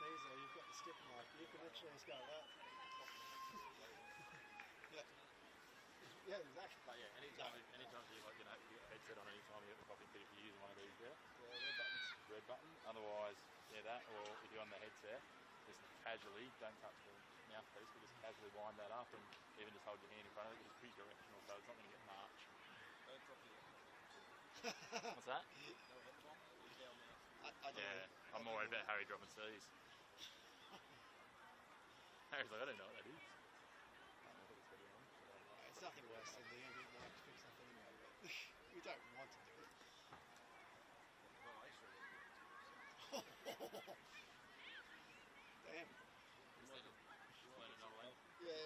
these, or you've got the skipping like you can literally just go like that. Yeah, exactly. But yeah, anytime you like, you know, you get a headset on, anytime you get the coffee fit, if you're using one of these there. Yeah, red buttons. Red button. Otherwise, yeah, that, or if you're on the headset, just casually, don't touch the mouthpiece, but just casually wind that up and even just hold your hand in front of it. It's pretty directional, so it's not going to get much. Don't drop your What's that? no headphone. I don't Yeah, know. I'm more worried about Harry dropping C's. Harry's like, I don't know what that is. It's nothing worse than the ambient mic to fix something anyway, but we don't want to do it. Damn. Yeah.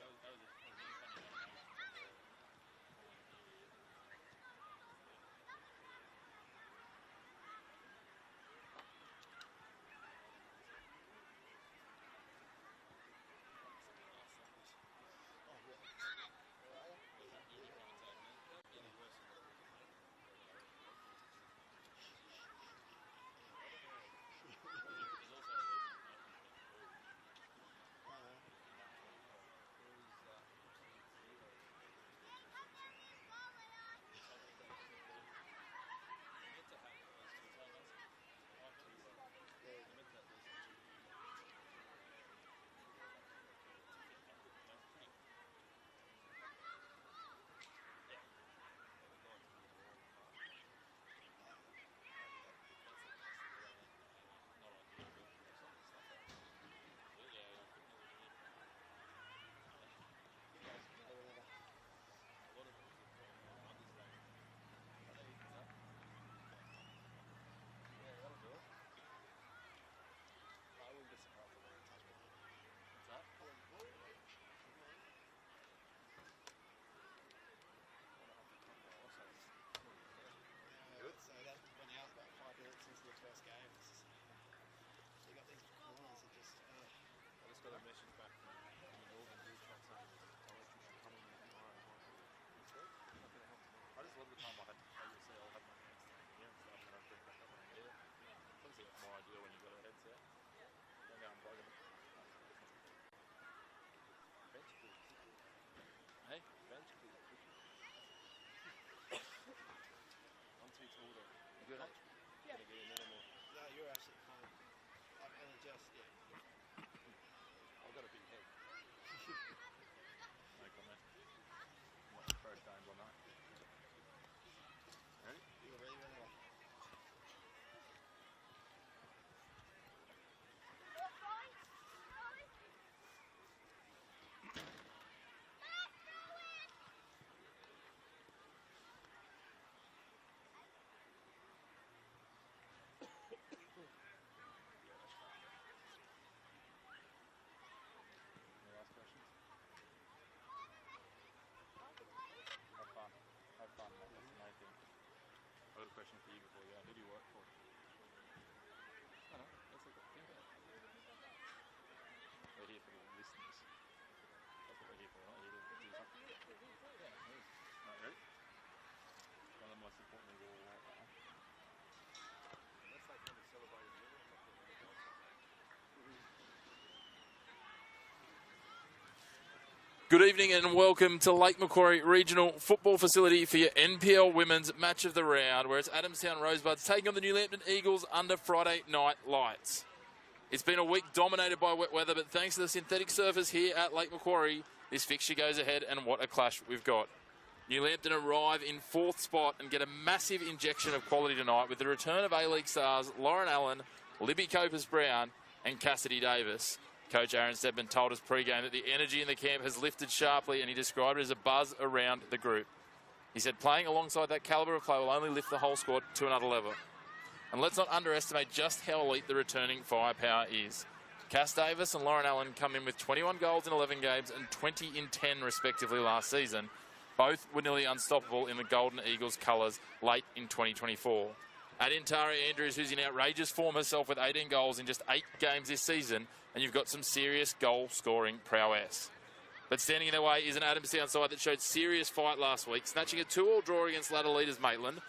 So, So that went out about 5 minutes into the first game. So you got these corners that just. I just got a message back from the Northern group chat saying electrician coming tomorrow. I just love the time I'll have my hands here and stuff, and I'll bring back up when I'm here. It's obviously more ideal when you've got a headset. Don't go and plug it. Bench boost. Hey, bench boost. I'm too tall though. You good? Yeah. Gonna get in there more. No, you're absolutely fine. I'm only just, yeah. I've got a big head. No comment. Watch the pro stones all night. Ready? You're ready when they are. Any last questions? Have fun. Have fun, mate. That's the main thing. I've got a question for you before you go. Who do you work for? I don't know. Let's look at think about it. We're here for the listeners. That's what we're here for, right? Here to do something. Yeah, it is. Right, ready? One of the most important things of all that one. Unless they come and celebrate a year, I'm not going to go outside. Good evening and welcome to Lake Macquarie Regional Football Facility for your NPL Women's Match of the Round, where it's Adamstown Rosebuds taking on the New Lambton Eagles under Friday night lights. It's been a week dominated by wet weather, but thanks to the synthetic surface here at Lake Macquarie, this fixture goes ahead, and what a clash we've got. New Lambton arrive in 4th spot and get a massive injection of quality tonight with the return of A-League stars Lauren Allen, Libby Copus-Brown and Cassidy Davis. Coach Aaron Stedman told us pre-game that the energy in the camp has lifted sharply, and he described it as a buzz around the group. He said playing alongside that calibre of play will only lift the whole squad to another level. And let's not underestimate just how elite the returning firepower is. Cass Davis and Lauren Allen come in with 21 goals in 11 games and 20 in 10 respectively last season. Both were nearly unstoppable in the Golden Eagles colours late in 2024. Add in Tara Andrews, who's in outrageous form herself with 18 goals in just 8 games this season, and you've got some serious goal-scoring prowess. But standing in their way is an Adamstown side that showed serious fight last week, snatching a 2-2 draw against ladder leaders Maitland,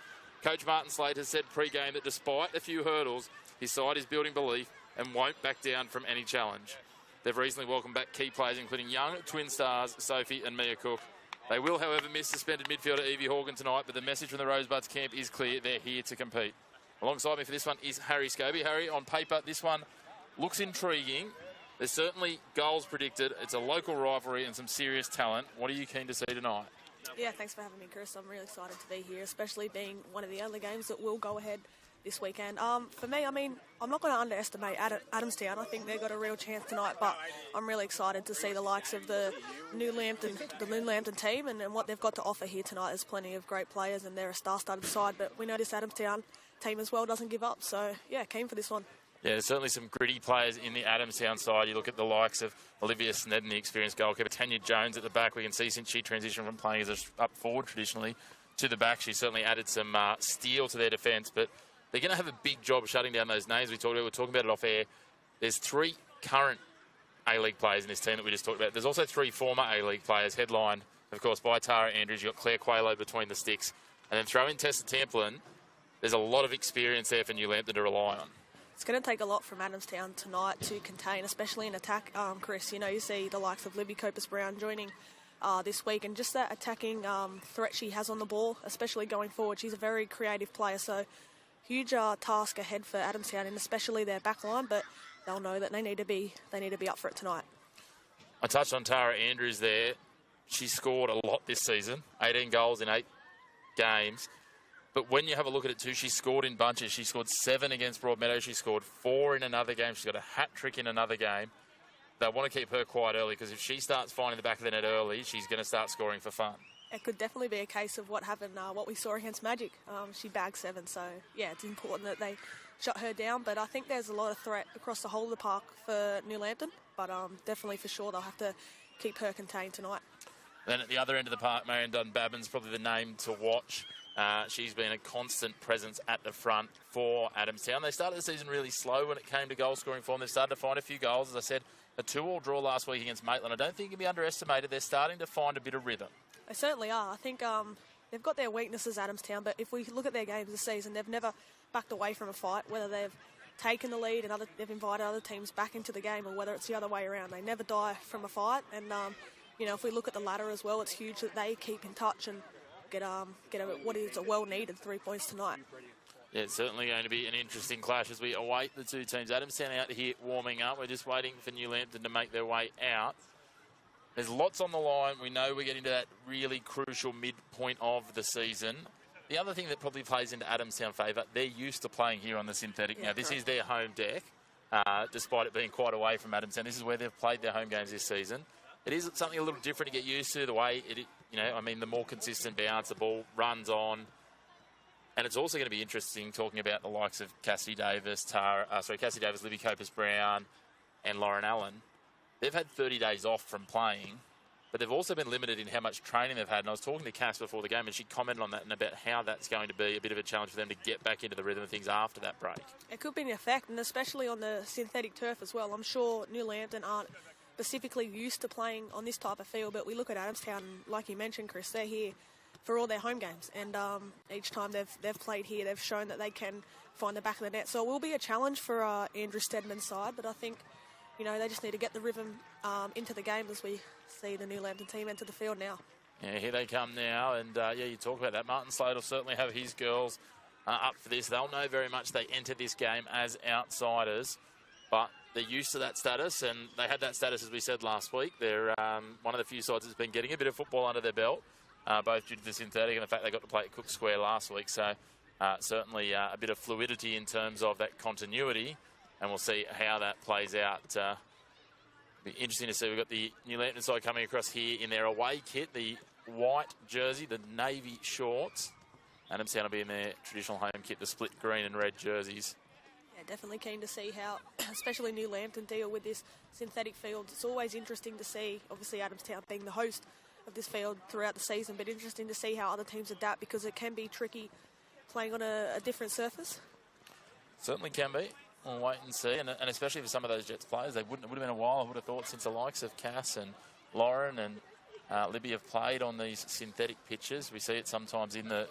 Coach Martin Slade has said pre-game that despite a few hurdles, his side is building belief and won't back down from any challenge. They've recently welcomed back key players including young twin stars Sophie and Mia Cook. They will, however, miss suspended midfielder Evie Horgan tonight, but the message from the Rosebuds camp is clear. They're here to compete. Alongside me for this one is Harry Scobie. Harry, on paper, this one looks intriguing. There's certainly goals predicted. It's a local rivalry and some serious talent. What are you keen to see tonight? Yeah, thanks for having me, Chris. I'm really excited to be here, especially being one of the only games that will go ahead this weekend. For me, I mean, I'm not going to underestimate Adamstown. I think they've got a real chance tonight, but I'm really excited to see the likes of the new Lambton team and what they've got to offer here tonight. There's plenty of great players and they're a star-studded side, but we know this Adamstown team as well doesn't give up. So, yeah, keen for this one. Yeah, there's certainly some gritty players in the Adamstown side. You look at the likes of Olivia Snedden, the experienced goalkeeper, Tanya Jones at the back. We can see since she transitioned from playing as a up forward traditionally to the back, she certainly added some steel to their defence, but they're going to have a big job shutting down those names we talked about. We're talking about it off air. There's 3 current A-League players in this team that we just talked about. There's also 3 former A-League players, headlined, of course, by Tara Andrews. You've got Claire Quaylo between the sticks. And then throw in Tessa Tamplin. There's a lot of experience there for New Lambton to rely on. It's going to take a lot from Adamstown tonight to contain, especially in attack, Chris. You know, you see the likes of Libby Copus-Brown joining this week, and just that attacking threat she has on the ball, especially going forward. She's a very creative player, so huge task ahead for Adamstown, and especially their back line, but they'll know that they need to be up for it tonight. I touched on Tara Andrews there. She scored a lot this season, 18 goals in 8 games. But when you have a look at it too, she scored in bunches. She scored 7 against Broadmeadow. She scored 4 in another game. She's got a hat-trick in another game. They want to keep her quiet early, because if she starts finding the back of the net early, she's going to start scoring for fun. It could definitely be a case of what happened, what we saw against Magic. She bagged 7, so yeah, it's important that they shut her down. But I think there's a lot of threat across the whole of the park for New Lambton. But definitely for sure they'll have to keep her contained tonight. Then at the other end of the park, Marion Dunn-Babin's probably the name to watch. She's been a constant presence at the front for Adamstown. They started the season really slow when it came to goal scoring form. They've started to find a few goals. As I said, a 2-2 draw last week against Maitland. I don't think it can be underestimated. They're starting to find a bit of rhythm. They certainly are. I think they've got their weaknesses, Adamstown, but if we look at their games this season, they've never backed away from a fight, whether they've taken the lead and they've invited other teams back into the game, or whether it's the other way around. They never die from a fight, and you know, if we look at the ladder as well, it's huge that they keep in touch and get what is a well-needed 3 points tonight. Yeah, it's certainly going to be an interesting clash as we await the two teams. Adamstown out here warming up. We're just waiting for New Lambton to make their way out. There's lots on the line. We know we're getting to that really crucial midpoint of the season. The other thing that probably plays into Adamstown favour, they're used to playing here on the synthetic. Yeah, now, this is their home deck, despite it being quite away from Adamstown. This is where they've played their home games this season. It is something a little different to get used to, the way it, you know, I mean, the more consistent bounce, the ball runs on. And it's also going to be interesting talking about the likes of Cassidy Davis, Libby Copus-Brown and Lauren Allen. They've had 30 days off from playing, but they've also been limited in how much training they've had. And I was talking to Cass before the game, and she commented on that and about how that's going to be a bit of a challenge for them to get back into the rhythm of things after that break. It could be an effect, and especially on the synthetic turf as well. I'm sure New Lambton aren't specifically used to playing on this type of field, but we look at Adamstown, and like you mentioned, Chris, they're here for all their home games, and each time they've played here, they've shown that they can find the back of the net. So it will be a challenge for Andrew Stedman's side, but I think, you know, they just need to get the rhythm into the game as we see the New Lambton team enter the field now. Yeah, here they come now, and yeah, you talk about that. Martin Slade will certainly have his girls up for this. They'll know very much they enter this game as outsiders, but they're used to that status, and they had that status, as we said last week. They're one of the few sides that's been getting a bit of football under their belt, both due to the synthetic and the fact they got to play at Cook Square last week. So certainly a bit of fluidity in terms of that continuity, and we'll see how that plays out. Be interesting to see. We've got the New Lambton side coming across here in their away kit, the white jersey, the navy shorts. Adamstown will be in their traditional home kit, the split green and red jerseys. Yeah, definitely keen to see how, especially New Lambton, deal with this synthetic field. It's always interesting to see, obviously Adamstown being the host of this field throughout the season, but interesting to see how other teams adapt, because it can be tricky playing on a different surface. Certainly can be. We'll wait and see, and especially for some of those Jets players, it would have been a while, I would have thought, since the likes of Cass and Lauren and Libby have played on these synthetic pitches. We see it sometimes in the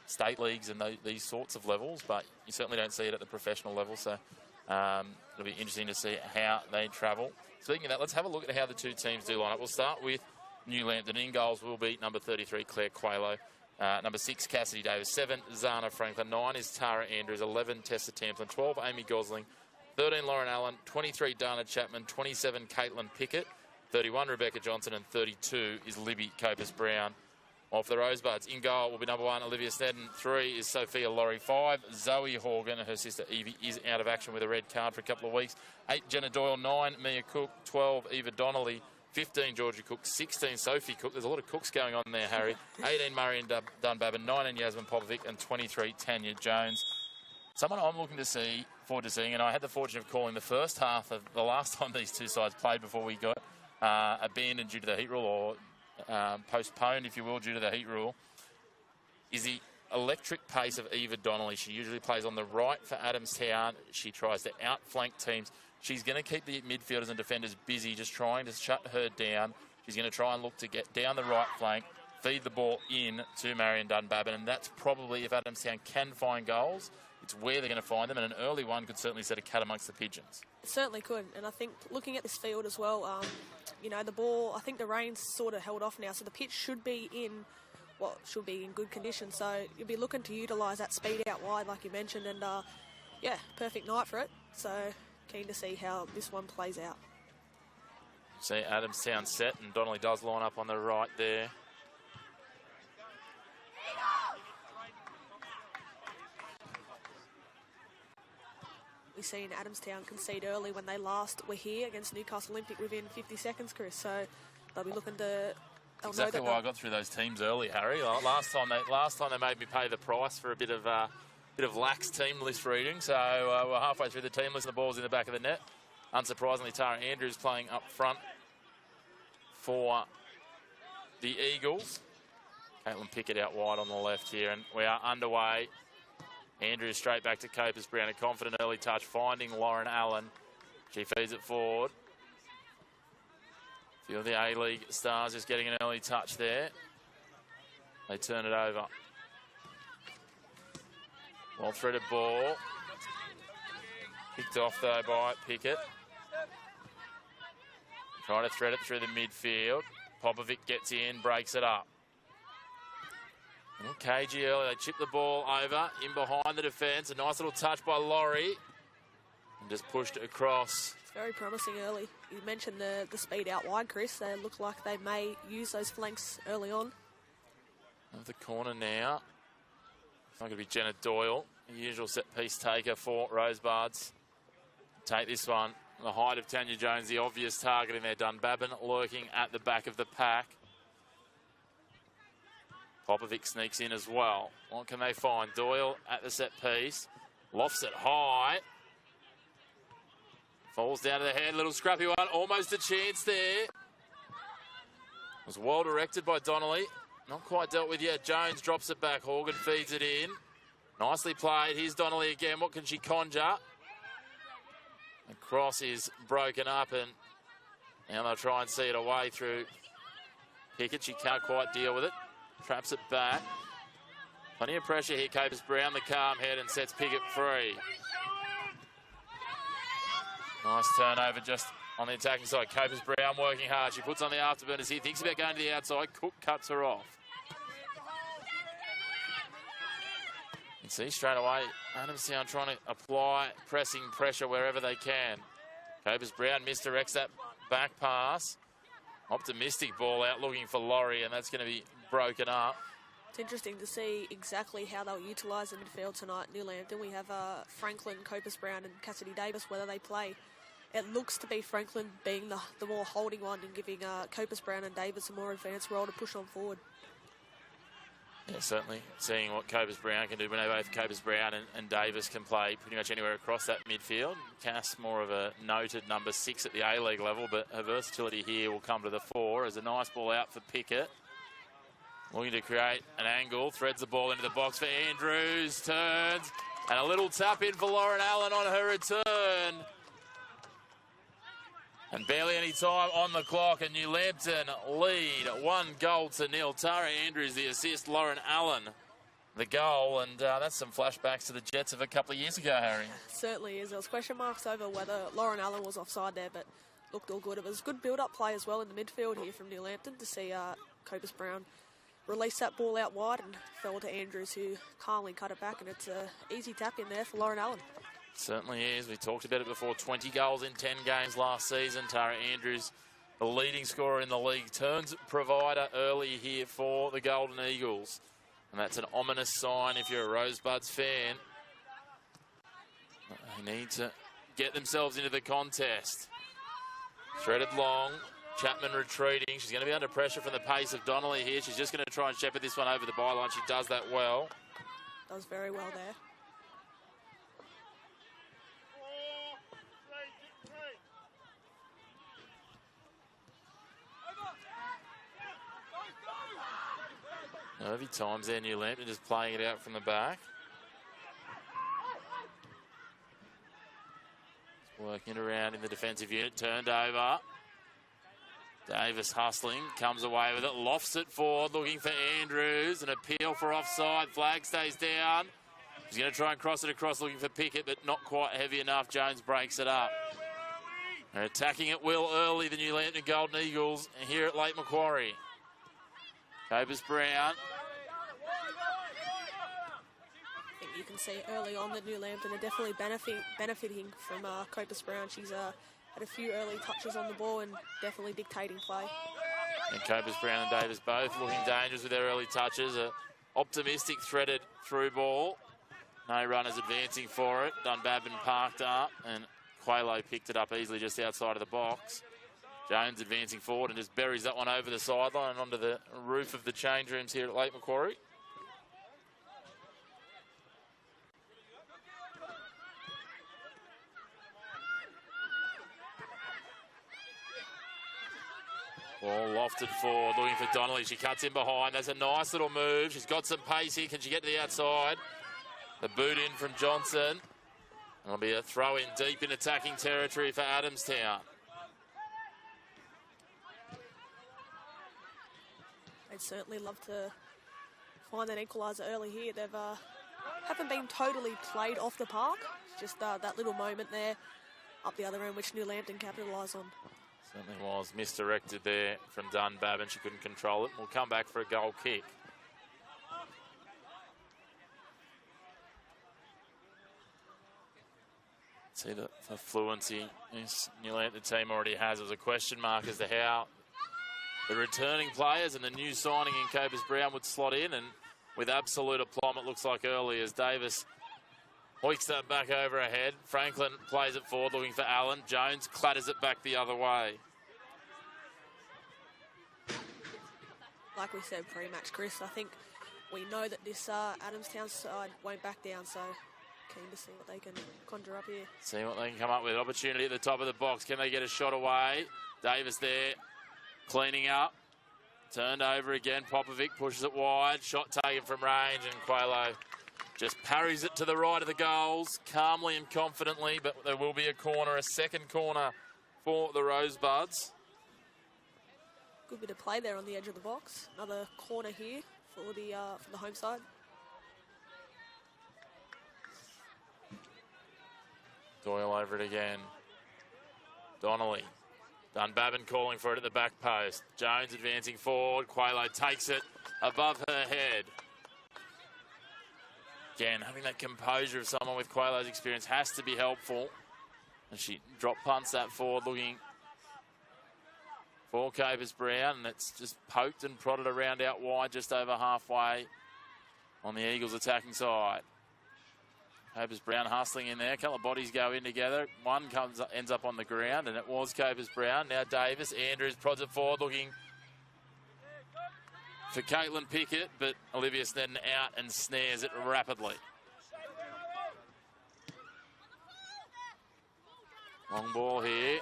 state leagues and these sorts of levels, but you certainly don't see it at the professional level. So it'll be interesting to see how they travel. Speaking of that, let's have a look at how the two teams do line up. We'll start with New Lambton. In goals will be number 33, Claire Quaylo. Number 6, Cassidy Davis. 7, Zana Franklin. 9 is Tara Andrews. 11, Tessa Tamplin. 12, Amy Gosling. 13, Lauren Allen. 23, Dana Chapman. 27, Caitlin Pickett. 31, Rebecca Johnson. And 32 is Libby Copus-Brown. Off the Rosebuds. In goal will be number 1, Olivia Snedden. 3 is Sophia Laurie. 5, Zoe Horgan. Her sister Evie is out of action with a red card for a couple of weeks. 8, Jenna Doyle. 9, Mia Cook. 12, Eva Donnelly. 15, Georgia Cook. 16, Sophie Cook. There's a lot of Cooks going on there, Harry. 18, Marion Dunbabin. 19, Yasmin Popovic. And 23, Tanya Jones. Someone I'm looking forward to seeing, and I had the fortune of calling the first half of the last time these two sides played before we got abandoned due to the heat rule, or postponed, if you will, due to the heat rule, is the electric pace of Eva Donnelly. She usually plays on the right for Adamstown. She tries to outflank teams. She's going to keep the midfielders and defenders busy, just trying to shut her down. She's going to try and look to get down the right flank, feed the ball in to Marion Dunbabin, and that's probably, if Adamstown can find goals, it's where they're going to find them, and an early one could certainly set a cat amongst the pigeons. It certainly could, and I think looking at this field as well, you know, the ball, I think the rain's sort of held off now, so the pitch should be in good condition, so you'll be looking to utilise that speed out wide like you mentioned, and yeah, perfect night for it, so keen to see how this one plays out. See Adamstown set, and Donnelly does line up on the right there. We've seen Adamstown concede early when they last were here against Newcastle Olympic within 50 seconds, Chris. So they'll be looking to. Exactly why I got through those teams early, Harry. Last time they made me pay the price for a bit of lax team list reading. So we're halfway through the team list, and the ball's in the back of the net. Unsurprisingly, Tara Andrews playing up front for the Eagles. Caitlin Pickett out wide on the left here, and we are underway. Andrews straight back to Copus-Brown. A confident early touch, finding Lauren Allen. She feeds it forward. A few of the A-League stars just getting an early touch there. They turn it over. Well-threaded ball. Picked off, though, by Pickett. Trying to thread it through the midfield. Popovic gets in, breaks it up. KG early, they chip the ball over, in behind the defence. A nice little touch by Laurie. And just pushed it across. It's very promising early. You mentioned the speed out wide, Chris. They look like they may use those flanks early on. Of the corner now. It's not going to be Jenna Doyle, the usual set-piece taker for Rosebuds. Take this one. The height of Tanya Jones, the obvious target in there. Dunbabin lurking at the back of the pack. Popovic sneaks in as well. What can they find? Doyle at the set piece. Lofts it high. Falls down to the head. Little scrappy one. Almost a chance there. Was well directed by Donnelly. Not quite dealt with yet. Jones drops it back. Horgan feeds it in. Nicely played. Here's Donnelly again. What can she conjure? The cross is broken up, and now they'll try and see it away through Pickett. She can't quite deal with it. Traps it back. Plenty of pressure here. Copus-Brown, the calm head, and sets Pickett free. Nice turnover just on the attacking side. Copus-Brown working hard. She puts on the afterburners here. Thinks about going to the outside. Cook cuts her off. You see straight away, Adamstown trying to apply pressing pressure wherever they can. Copus-Brown misdirects that back pass. Optimistic ball out looking for Laurie, and that's going to be broken up. It's interesting to see exactly how they'll utilise the midfield tonight. New Lambton, we have Franklin, Copus-Brown and Cassidy Davis, whether they play. It looks to be Franklin being the more holding one and giving Copus-Brown and Davis a more advanced role to push on forward. Yeah, certainly seeing what Copus-Brown can do when both Copus-Brown and Davis can play pretty much anywhere across that midfield. Cass, more of a noted number 6 at the A-League level, but her versatility here will come to the fore as a nice ball out for Pickett. Looking to create an angle, threads the ball into the box for Andrews, turns, and a little tap in for Lauren Allen on her return. And barely any time on the clock, and New Lambton lead 1-0. Tara Andrews the assist, Lauren Allen the goal, and that's some flashbacks to the Jets of a couple of years ago, Harry. Certainly is. There was question marks over whether Lauren Allen was offside there, but looked all good. It was good build-up play as well in the midfield here from New Lambton to see Copus Brown release that ball out wide and fell to Andrews, who calmly cut it back, and it's an easy tap in there for Lauren Allen. Certainly is. We talked about it before. 20 goals in 10 games last season. Tara Andrews, the leading scorer in the league, turns provider early here for the Golden Eagles. And that's an ominous sign if you're a Rosebuds fan. They need to get themselves into the contest. Threaded long. Chapman retreating. She's going to be under pressure from the pace of Donnelly here. She's just going to try and shepherd this one over the byline. She does that well. Does very well there. Nervy times there, New Lambton just playing it out from the back. Working it around in the defensive unit, turned over. Davis hustling, comes away with it, lofts it forward, looking for Andrews. An appeal for offside, flag stays down. She's going to try and cross it across, looking for Pickett, but not quite heavy enough. Jones breaks it up. They're attacking at will early, the New Lambton Golden Eagles, here at Lake Macquarie. Copus Brown. I think you can see early on that New Lambton are definitely benefiting from Copus Brown. She's had a few early touches on the ball and definitely dictating play. And Copus Brown and Davis both looking dangerous with their early touches. A optimistic threaded through ball. No runners advancing for it. Dunbabin parked up and Quaylo picked it up easily just outside of the box. Jones advancing forward and just buries that one over the sideline and onto the roof of the change rooms here at Lake Macquarie. Ball lofted forward, looking for Donnelly. She cuts in behind. That's a nice little move. She's got some pace here. Can she get to the outside? The boot in from Johnson. It'll be a throw in deep in attacking territory for Adamstown. They'd certainly love to find that equaliser early here. They've haven't been totally played off the park. Just that little moment there up the other end, which New Lambton capitalised on. Certainly was misdirected there from Dunbabin. She couldn't control it. We'll come back for a goal kick. See the fluency this New Lambton team already has. There was a question mark as to how the returning players and the new signing in Copus Brown would slot in, and with absolute aplomb it looks like early as Davis hoiks that back over her head. Franklin plays it forward looking for Allen. Jones clatters it back the other way. Like we said pre-match, Chris, I think we know that this Adamstown side won't back down, so keen to see what they can conjure up here. See what they can come up with. Opportunity at the top of the box. Can they get a shot away? Davis there, cleaning up. Turned over again. Popovic pushes it wide. Shot taken from range, and Quaylo just parries it to the right of the goals, calmly and confidently, but there will be a corner, a second corner for the Rosebuds. Good bit of play there on the edge of the box. Another corner here for the home side. Doyle over it again. Donnelly. Dunbabin calling for it at the back post. Jones advancing forward. Quaylo takes it above her head. Again, having that composure of someone with Quaylo's experience has to be helpful. And she drop punts that forward looking for Copus Brown. And it's just poked and prodded around out wide just over halfway on the Eagles attacking side. Copus Brown hustling in there. A couple of bodies go in together. One ends up on the ground, and it was Copus Brown. Now Davis. Andrews prods it forward looking for Caitlin Pickett, but Olivia Snedden out and snares it rapidly. Long ball here.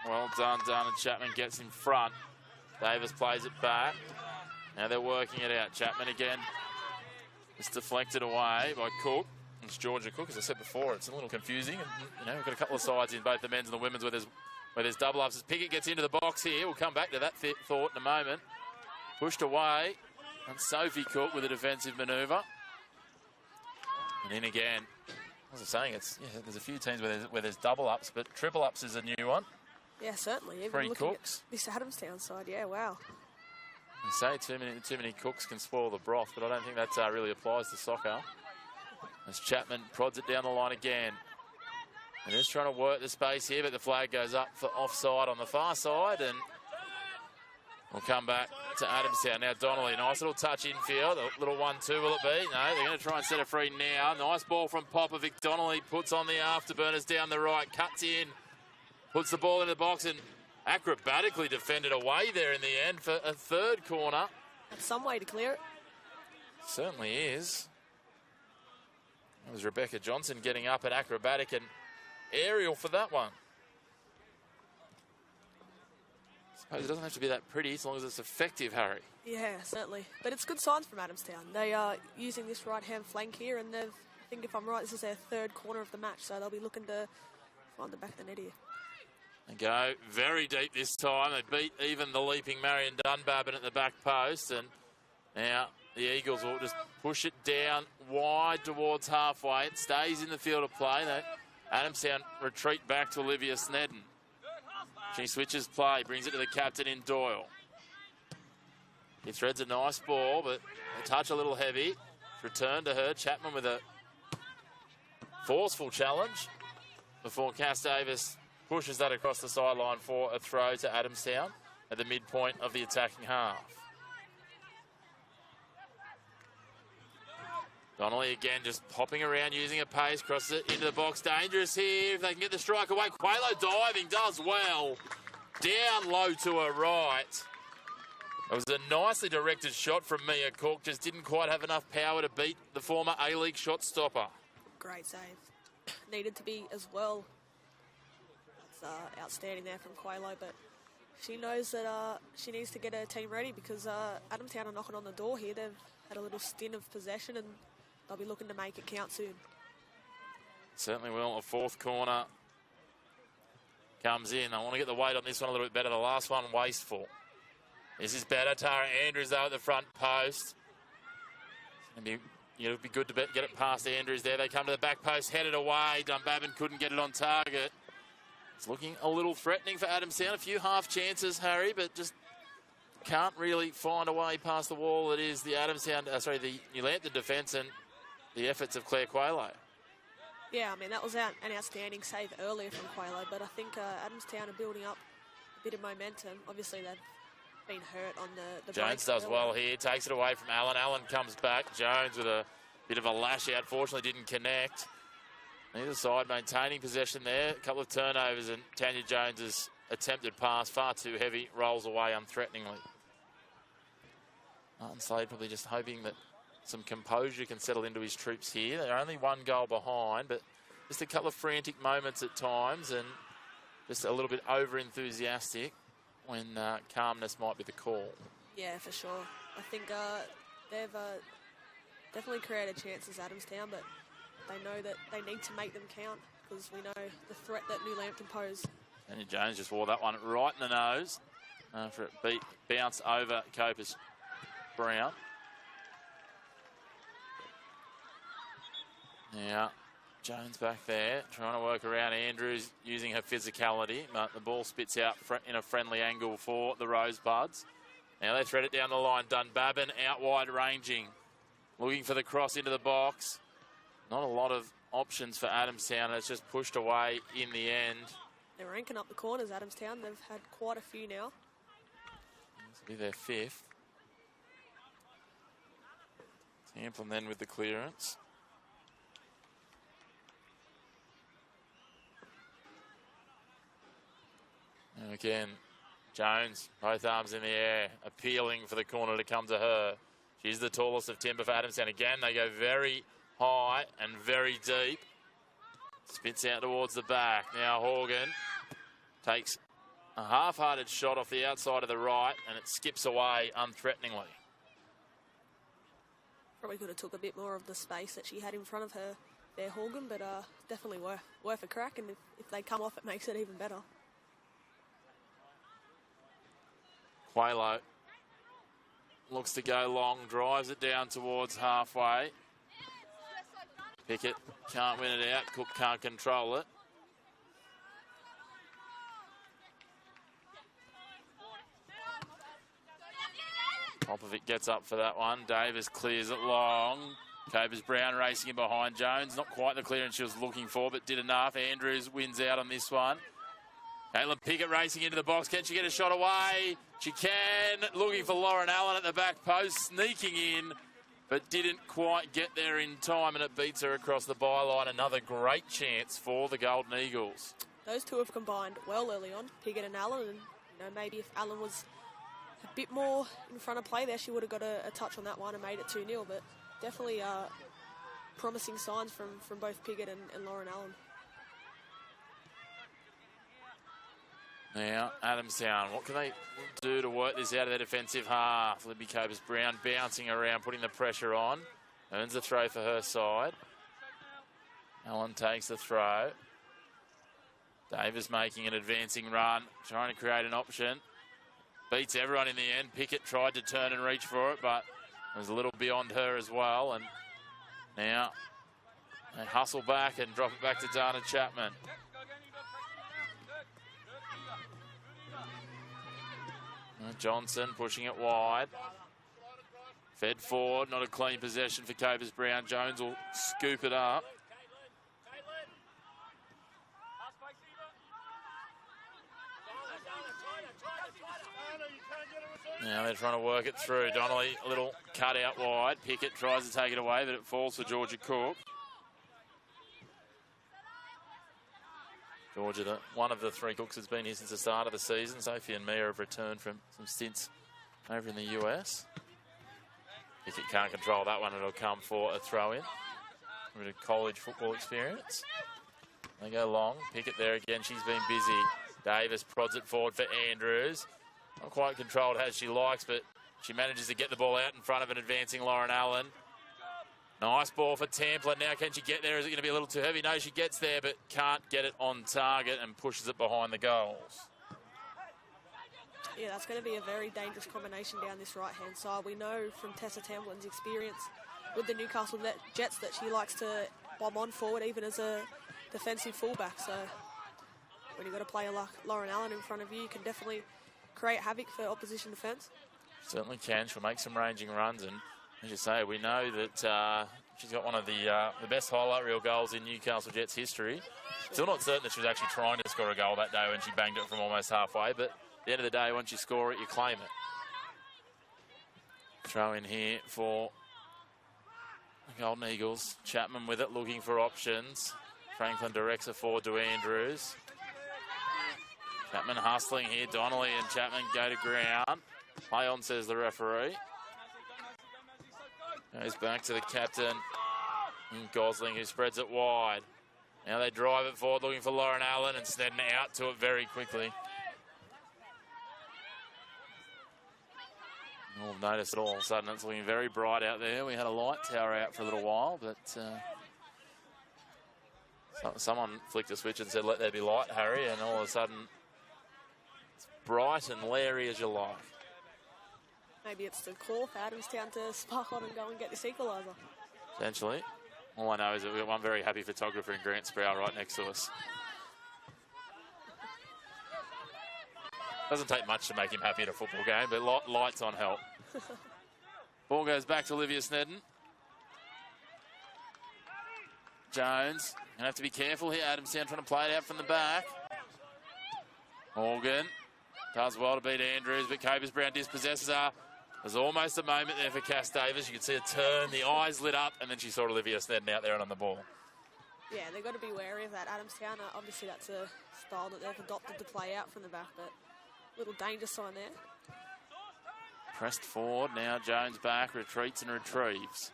Well done, and Chapman gets in front. Davis plays it back. Now they're working it out. Chapman again. It's deflected away by Cook. It's Georgia Cook, as I said before. It's a little confusing. And, we've got a couple of sides in both the men's and the women's where there's where there's double ups as Pickett gets into the box here. We'll come back to that thought in a moment. Pushed away, and Sophie Cook with a defensive manoeuvre. And in again. As I was saying, there's a few teams where there's double ups, but triple ups is a new one. Yeah, certainly. Even Three looking cooks. at this Adamstown side, yeah, wow. They say too many cooks can spoil the broth, but I don't think that really applies to soccer. As Chapman prods it down the line again. And is trying to work the space here, but the flag goes up for offside on the far side, and we'll come back to Adamstown. Now Donnelly, nice little touch infield. A little 1-2 will it be? No, they're going to try and set it free now. Nice ball from Popovic. Donnelly puts on the afterburners down the right, cuts in, puts the ball in the box, and acrobatically defended away there in the end for a third corner. That's some way to clear it. Certainly is. That was Rebecca Johnson getting up at acrobatic and aerial for that one. I suppose it doesn't have to be that pretty as long as it's effective, Harry. Yeah, certainly. But it's good signs from Adamstown. They are using this right-hand flank here, and they've, I think if I'm right, this is their third corner of the match, so they'll be looking to find the back of the net here. They go very deep this time. They beat even the leaping Marion Dunbarton at the back post, and now the Eagles will just push it down wide towards halfway. It stays in the field of play. Adamstown retreat back to Olivia Snedden. She switches play, brings it to the captain in Doyle. He threads a nice ball, but a touch a little heavy. Return to her. Chapman with a forceful challenge before Cass Davis pushes that across the sideline for a throw to Adamstown at the midpoint of the attacking half. Donnelly again just popping around using a pace, crosses it into the box. Dangerous here if they can get the strike away. Quaylo diving, does well. Down low to her right. It was a nicely directed shot from Mia Cook. Just didn't quite have enough power to beat the former A-League shot stopper. Great save. Needed to be as well. That's outstanding there from Quaylo, but she knows that she needs to get her team ready because Adamstown are knocking on the door here. They've had a little stint of possession and they'll be looking to make it count soon. Certainly will. A fourth corner comes in. I want to get the weight on this one a little bit better. The last one, wasteful. This is better. Tara Andrews, though, at the front post. It'd be good to get it past Andrews there. They come to the back post, headed away. Dunbarton couldn't get it on target. It's looking a little threatening for Adamstown. A few half chances, Harry, but just can't really find a way past the wall. It is the the New Lambton defence and the efforts of Claire Quaylo. Yeah, I mean, that was an outstanding save earlier from Quaylo, but I think Adamstown are building up a bit of momentum. Obviously, they've been hurt on the Jones does well here, takes it away from Allen. Allen comes back. Jones with a bit of a lash out. Fortunately, didn't connect. Neither side maintaining possession there. A couple of turnovers, and Tanya Jones's attempted pass, far too heavy, rolls away unthreateningly. Martin Slade probably just hoping that some composure can settle into his troops here. They're only one goal behind, but just a couple of frantic moments at times and just a little bit over-enthusiastic when calmness might be the call. Yeah, for sure. I think they've definitely created chances, Adamstown, but they know that they need to make them count because we know the threat that New Lambton pose. Tanya Jones just wore that one right in the nose after it bounced over Copus Brown. Now, Jones back there, trying to work around Andrews, using her physicality, but the ball spits out in a friendly angle for the Rosebuds. Now they thread it down the line. Dunbarton out wide ranging, looking for the cross into the box. Not a lot of options for Adamstown. It's just pushed away in the end. They're ranking up the corners, Adamstown. They've had quite a few now. This will be their fifth. Tamplin then with the clearance. And again, Jones, both arms in the air, appealing for the corner to come to her. She's the tallest of timber for Adamstown. Again, they go very high and very deep. Spits out towards the back. Now Horgan takes a half-hearted shot off the outside of the right, and it skips away unthreateningly. Probably could have took a bit more of the space that she had in front of her there, Horgan, but definitely worth a crack, and if they come off, it makes it even better. Quaylo looks to go long, drives it down towards halfway. Pickett can't win it out. Cook can't control it. Popovic gets up for that one. Davis clears it long. Cobers-Brown racing in behind Jones. Not quite the clearance she was looking for, but did enough. Andrews wins out on this one. Caitlin Pickett racing into the box. Can she get a shot away? She can. Looking for Lauren Allen at the back post. Sneaking in, but didn't quite get there in time, and it beats her across the byline. Another great chance for the Golden Eagles. Those two have combined well early on, Pickett and Allen. And maybe if Allen was a bit more in front of play there, she would have got a touch on that one and made it 2-0. But definitely promising signs from both Pickett and Lauren Allen. Now, Adamstown, what can they do to work this out of their defensive half? Libby Cobers-Brown bouncing around, putting the pressure on. Earns the throw for her side. Allen takes the throw. Davis making an advancing run, trying to create an option. Beats everyone in the end. Pickett tried to turn and reach for it, but it was a little beyond her as well. And now they hustle back and drop it back to Dana Chapman. Johnson pushing it wide. Fed forward, not a clean possession for Cobers-Brown. Jones will scoop it up. Now they're trying to work it through. Donnelly, a little cut out wide. Pickett tries to take it away, but it falls for Georgia Cook. Georgia, one of the three Cooks, has been here since the start of the season. Sophie and Mia have returned from some stints over in the US. Pickett can't control that one. It'll come for a throw-in. A bit of college football experience. They go long. Pickett there again. She's been busy. Davis prods it forward for Andrews. Not quite controlled as she likes, but she manages to get the ball out in front of an advancing Lauren Allen. Nice ball for Tamplin. Now, can she get there? Is it going to be a little too heavy? No, she gets there, but can't get it on target and pushes it behind the goals. Yeah, that's going to be a very dangerous combination down this right-hand side. We know from Tessa Tamblin's experience with the Newcastle Jets that she likes to bomb on forward, even as a defensive fullback. So when you've got a player like Lauren Allen in front of you, you can definitely create havoc for opposition defence. Certainly can. She'll make some ranging runs, and as you say, we know that she's got one of the best highlight reel goals in Newcastle Jets history. Still not certain that she was actually trying to score a goal that day when she banged it from almost halfway, but at the end of the day, once you score it, you claim it. Throw in here for the Golden Eagles. Chapman with it, looking for options. Franklin directs it forward to Andrews. Chapman hustling here. Donnelly and Chapman go to ground. Play on, says the referee. Goes back to the captain, Gosling, who spreads it wide. Now they drive it forward, looking for Lauren Allen, and Snedden out to it very quickly. We'll notice it all of a sudden. It's looking very bright out there. We had a light tower out for a little while, but someone flicked a switch and said, "Let there be light, Harry," and all of a sudden it's bright and Larry as you like. Maybe it's the call for Adamstown to spark on and go and get this equaliser. Essentially. All I know is that we've got one very happy photographer in Grant Sproul right next to us. Doesn't take much to make him happy at a football game, but lights on help. Ball goes back to Olivia Snedden. Jones, gonna have to be careful here. Adamstown trying to play it out from the back. Morgan does well to beat Andrews, but Cobers-Brown dispossesses her. There's almost a moment there for Cass Davis. You can see her turn, the eyes lit up, and then she saw Olivia Snedden out there and on the ball. Yeah, they've got to be wary of that. Adamstown, obviously that's a style that they've adopted to play out from the back, but little danger sign there. Pressed forward, now Jones back, retreats and retrieves.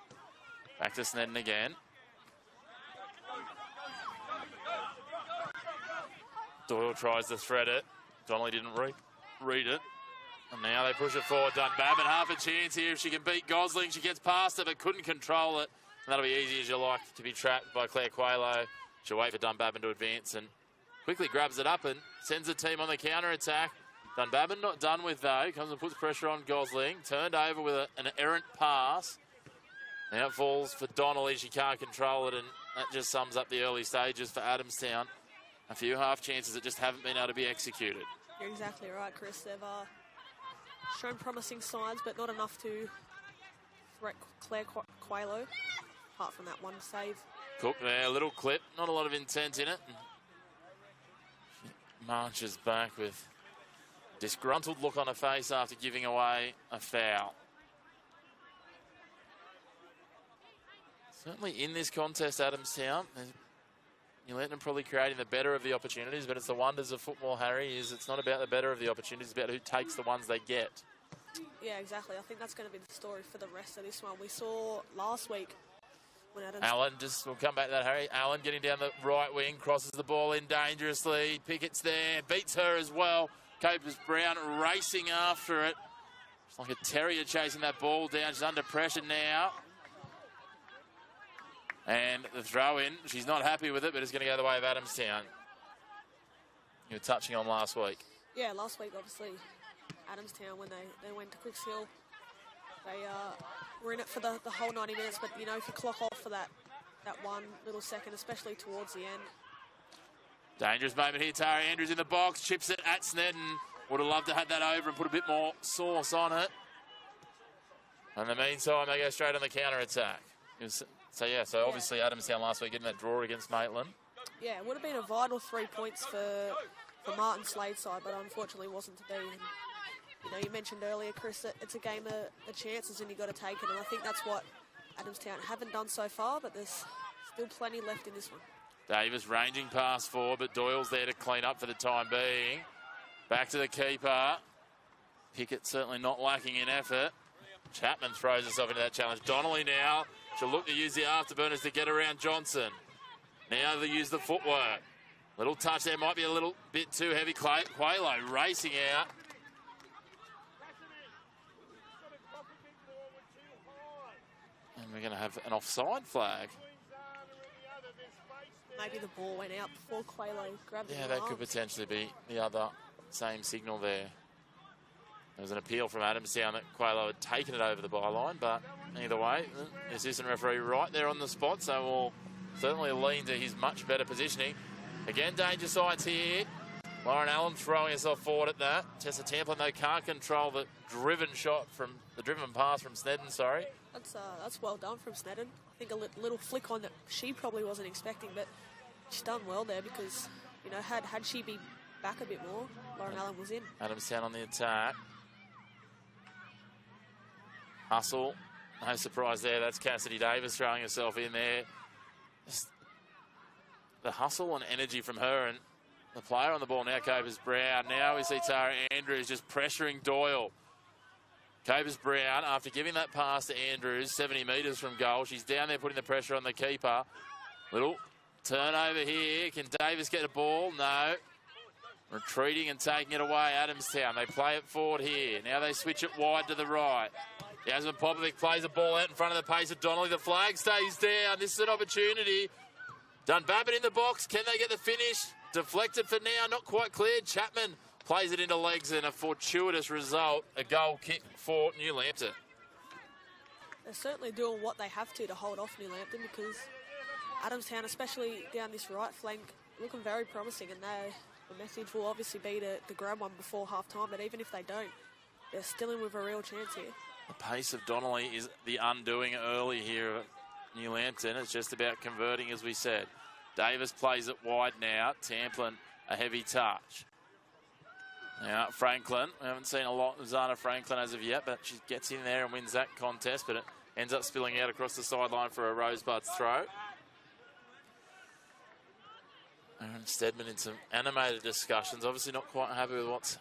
Back to Snedden again. Doyle tries to thread it. Donnelly didn't read it. And now they push it forward. Dunbabin, half a chance here. If she can beat Gosling, she gets past it, but couldn't control it. And that'll be easy as you like to be trapped by Claire Quaylo. She'll wait for Dunbabin to advance and quickly grabs it up and sends the team on the counter-attack. Dunbabin not done with, though. Comes and puts pressure on Gosling. Turned over with an errant pass. Now it falls for Donnelly. She can't control it, and that just sums up the early stages for Adamstown. A few half chances that just haven't been able to be executed. You're exactly right, Chris. They've shown promising signs, but not enough to threat Claire Quaylo, apart from that one save. Cook there, a little clip, not a lot of intent in it. She marches back with a disgruntled look on her face after giving away a foul. Certainly in this contest, Adamstown, New Lambton probably creating the better of the opportunities, but it's the wonders of football, Harry, is it's not about the better of the opportunities, it's about who takes the ones they get. Yeah, exactly. I think that's going to be the story for the rest of this one. We saw last week when Allen, we'll come back to that, Harry. Allen getting down the right wing, crosses the ball in dangerously. Pickett's there, beats her as well. Capers-Brown racing after it. It's like a terrier chasing that ball down. She's under pressure now. And the throw in, she's not happy with it, but it's going to go the way of Adamstown. You were touching on last week. Yeah, last week, obviously, Adamstown, when they went to Cooks Hill, they were in it for the whole 90 minutes. But, you know, if you clock off for that one little second, especially towards the end. Dangerous moment here. Tara Andrews in the box, chips it at Snedden. Would have loved to have that over and put a bit more sauce on it. In the meantime, they go straight on the counter-attack. So obviously Adamstown last week getting that draw against Maitland. Yeah, it would have been a vital 3 points for Martin Slade's side, but unfortunately wasn't to be. And, you know, you mentioned earlier, Chris, that it's a game of chances and you've got to take it, and I think that's what Adamstown haven't done so far, but there's still plenty left in this one. Davis ranging past forward, but Doyle's there to clean up for the time being. Back to the keeper. Pickett certainly not lacking in effort. Chapman throws herself into that challenge. Donnelly now. She'll look to use the afterburners to get around Johnson. Now they use the footwork. Little touch there, might be a little bit too heavy. Quaylo racing out. And we're going to have an offside flag. Maybe the ball went out before Quaylo grabbed it. Yeah, that could potentially be the other same signal there. There was an appeal from Adamstown that Quaylo had taken it over the byline, but either way, the assistant referee right there on the spot, so we'll certainly lean to his much better positioning. Again, danger signs here. Lauren Allen throwing herself forward at that. Tessa Tamplin, though, can't control the driven pass from Snedden, sorry. That's well done from Snedden. I think a little flick on that she probably wasn't expecting, but she's done well there because, you know, had she been back a bit more, Lauren Allen was in. Adamstown on the attack. Hustle, no surprise there. That's Cassidy Davis throwing herself in there. Just the hustle and energy from her, and the player on the ball now, Capers-Brown. Now we see Tara Andrews just pressuring Doyle. Capers-Brown, after giving that pass to Andrews, 70 metres from goal, she's down there putting the pressure on the keeper. Little turnover here. Can Davis get a ball? No. Retreating and taking it away, Adamstown. They play it forward here. Now they switch it wide to the right. Yasmin Popovic plays the ball out in front of the pace of Donnelly. The flag stays down. This is an opportunity. Dunbabin in the box. Can they get the finish? Deflected for now. Not quite cleared. Chapman plays it into legs and a fortuitous result. A goal kick for New Lambton. They're certainly doing what they have to hold off New Lambton because Adamstown, especially down this right flank, looking very promising, and the message will obviously be to grab one before half-time, but even if they don't, they're still in with a real chance here. The pace of Donnelly is the undoing early here at New Lambton. It's just about converting, as we said. Davis plays it wide now. Tamplin, a heavy touch. Now, Franklin. We haven't seen a lot of Zana Franklin as of yet, but she gets in there and wins that contest, but it ends up spilling out across the sideline for a Rosebuds throw. Aaron Stedman in some animated discussions. Obviously not quite happy with what's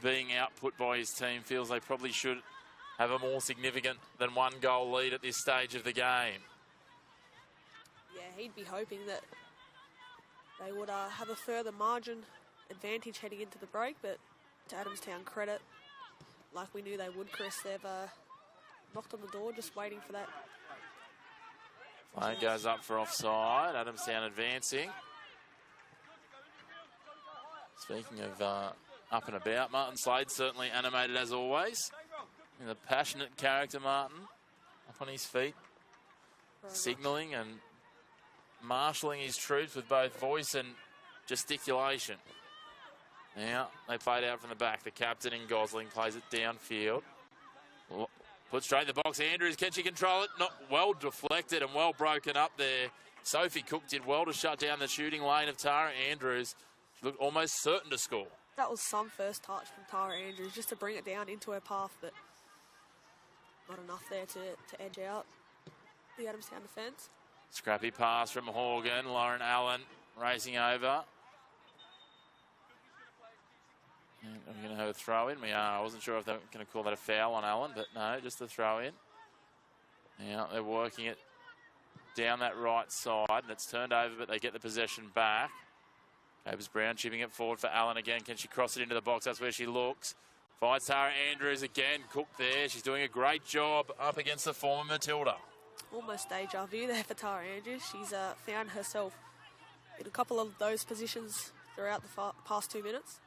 being output by his team. Feels they probably should have a more significant than one goal lead at this stage of the game. Yeah, he'd be hoping that they would have a further margin advantage heading into the break, but to Adamstown credit, like we knew they would, Chris, they've knocked on the door, just waiting for that. Flag goes up for offside. Adamstown advancing. Speaking of up and about. Martin Slade certainly animated as always. And a passionate character, Martin, up on his feet, signalling and marshalling his troops with both voice and gesticulation. Now, they played out from the back. The captain in Gosling plays it downfield. Put straight in the box. Andrews, can she control it? Not well deflected and well broken up there. Sophie Cook did well to shut down the shooting lane of Tara Andrews. She looked almost certain to score. That was some first touch from Tara Andrews just to bring it down into her path, but not enough there to edge out the Adamstown defence. Scrappy pass from Horgan. Lauren Allen racing over. And are we going to have a throw in? We are. I wasn't sure if they were going to call that a foul on Allen, but no, just a throw in. Now they're working it down that right side, and it's turned over, but they get the possession back. Capers Brown chipping it forward for Allen again. Can she cross it into the box? That's where she looks. Finds Tara Andrews again. Cook there. She's doing a great job up against the former Matilda. Almost deja vu there for Tara Andrews. She's found herself in a couple of those positions throughout the past 2 minutes.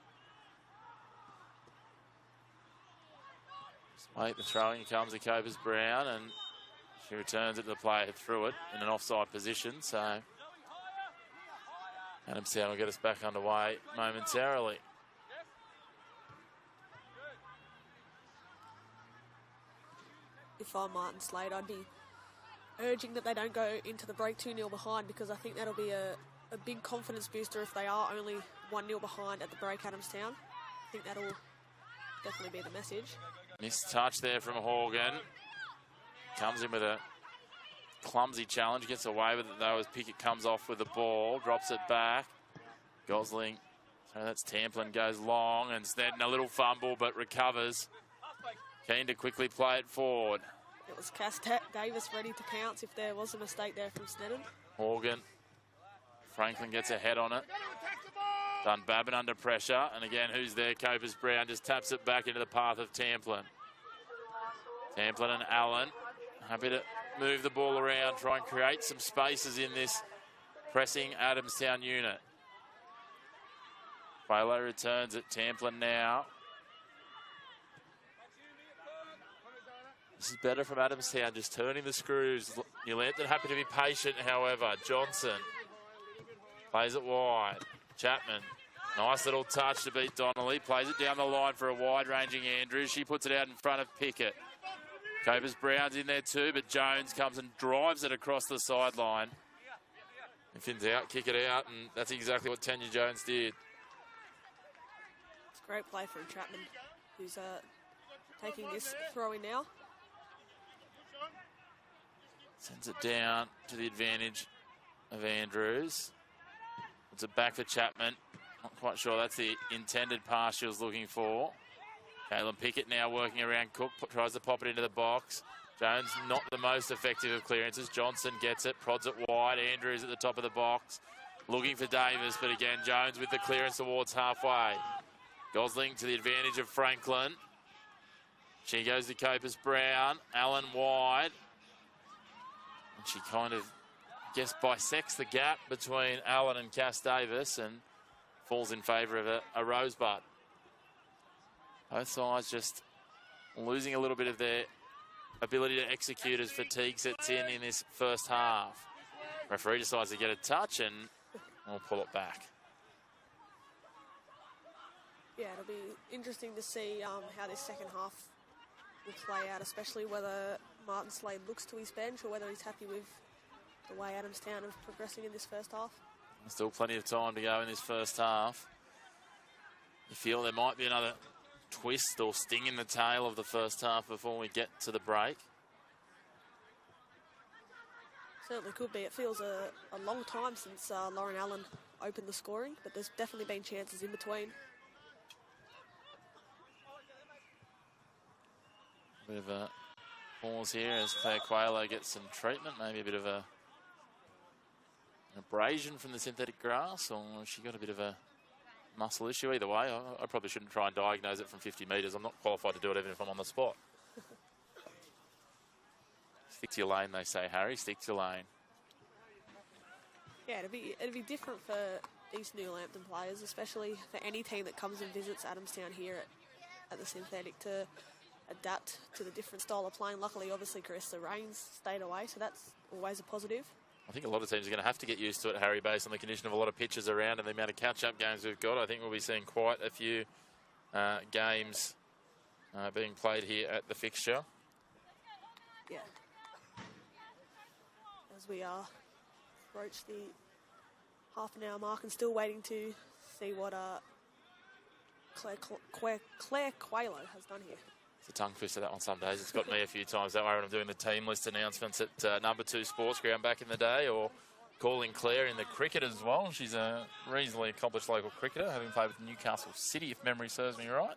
Wait, the throwing comes to Capers Brown, and she returns it to the player through it in an offside position. So Adamstown will get us back underway momentarily. If I'm Martin Slade, I'd be urging that they don't go into the break 2-0 behind, because I think that'll be a big confidence booster if they are only 1-0 behind at the break, Adamstown. I think that'll definitely be the message. Missed touch there from Horgan. Comes in with a clumsy challenge, gets away with it though as Pickett comes off with the ball, drops it back. Gosling, so that's Tamplin, goes long, and Snedden a little fumble but recovers. Keen to quickly play it forward. It was Cass Davis ready to pounce if there was a mistake there from Snedden. Horgan. Franklin gets a head on it. Dunbabin under pressure, and again, who's there? Capers Brown just taps it back into the path of Tamplin. Tamplin and Allen happy to move the ball around, try and create some spaces in this pressing Adamstown unit. Bailo returns it. Tamplin now. This is better from Adamstown, just turning the screws. New Lambton happy to be patient, however. Johnson plays it wide. Chapman, nice little touch to beat Donnelly. Plays it down the line for a wide-ranging Andrews. She puts it out in front of Pickett. Capers Brown's in there too, but Jones comes and drives it across the sideline. If in doubt, kick it out, and that's exactly what Tanya Jones did. It's a great play from Chapman, who's taking this throw-in now. Sends it down to the advantage of Andrews. Puts it back for Chapman. Not quite sure that's the intended pass she was looking for. Caitlin Pickett now working around Cook, tries to pop it into the box. Jones not the most effective of clearances. Johnson gets it, prods it wide. Andrews at the top of the box, looking for Davis, but again, Jones with the clearance towards halfway. Gosling to the advantage of Franklin. She goes to Capers Brown. Allen wide. And she kind of, I guess, bisects the gap between Allen and Cass Davis and falls in favour of a Rosebud. Both sides just losing a little bit of their ability to execute as fatigue sets in this first half. Referee decides to get a touch and we'll pull it back. Yeah, it'll be interesting to see how this second half will play out, especially whether Martin Slade looks to his bench or whether he's happy with the way Adamstown are progressing in this first half. Still plenty of time to go in this first half. You feel there might be another twist or sting in the tail of the first half before we get to the break? Certainly could be. It feels a long time since Lauren Allen opened the scoring, but there's definitely been chances in between. A bit of a pause here as Claire Quaylo gets some treatment, maybe a bit of an abrasion from the synthetic grass, or she got a bit of a muscle issue. Either way, I probably shouldn't try and diagnose it from 50 metres. I'm not qualified to do it even if I'm on the spot. Stick to your lane, they say, Harry. Stick to your lane. Yeah, it'd be different for these new Lambton players, especially for any team that comes and visits Adamstown here at the synthetic, to adapt to the different style of playing. Luckily, obviously, Chris, the rain's stayed away, so that's always a positive. I think a lot of teams are going to have to get used to it, Harry, based on the condition of a lot of pitches around and the amount of catch-up games we've got. I think we'll be seeing quite a few games being played here at the fixture. Yeah. As we approach the half-an-hour mark and still waiting to see what Claire Quaylo has done here. It's a tongue twister, that one, some days. It's got me a few times that way when I'm doing the team list announcements at number 2 Sports Ground back in the day, or calling Claire in the cricket as well. She's a reasonably accomplished local cricketer, having played with Newcastle City, if memory serves me right.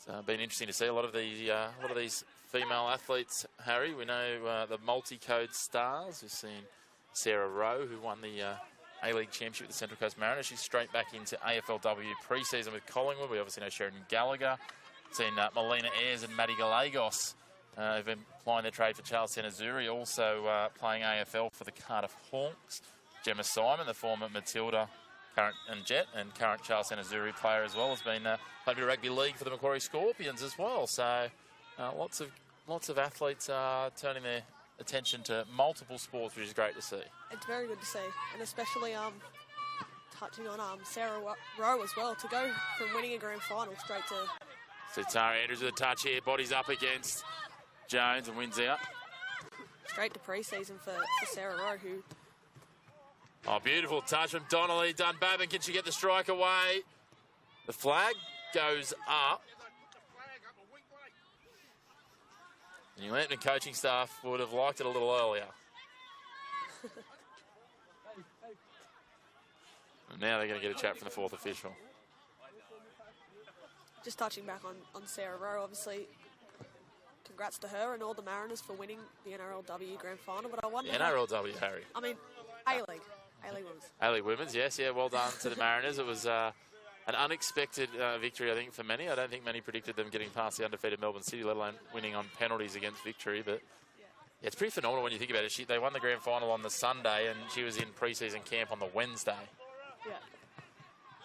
So it's been interesting to see a lot of these female athletes, Harry. We know the multi-code stars. We've seen Sarah Rowe, who won the A-League Championship with the Central Coast Mariners. She's straight back into AFLW pre-season with Collingwood. We obviously know Sheridan Gallagher. Seen Melina Ayres and Maddie Gallegos who've been plying their trade for Charlestown Azuri, also playing AFL for the Cardiff Hawks. Gemma Simon, the former Matilda current Charlestown Azuri player as well, has been played a bit of rugby league for the Macquarie Scorpions as well. So lots of athletes are turning their attention to multiple sports, which is great to see. It's very good to see, and especially touching on Sarah Rowe as well, to go from winning a grand final straight to... So Tara Andrews with a touch here, bodies up against Jones and wins out. Straight to pre-season for Sarah Rowe, who... Oh, beautiful touch from Donnelly. Dunbabin, can she get the strike away? The flag goes up. The New Lambton coaching staff would have liked it a little earlier. And now they're going to get a chat from the 4th official. Just touching back on Sarah Rowe, obviously, congrats to her and all the Mariners for winning the NRLW Grand Final. But I wonder... The NRLW, Harry. I mean, A-League. A-League Women's. A-League Women's, yes, yeah, well done to the Mariners. It was an unexpected victory, I think, for many. I don't think many predicted them getting past the undefeated Melbourne City, let alone winning on penalties against Victory. But yeah, it's pretty phenomenal when you think about it. They won the grand final on the Sunday, and she was in pre-season camp on the Wednesday. Yeah,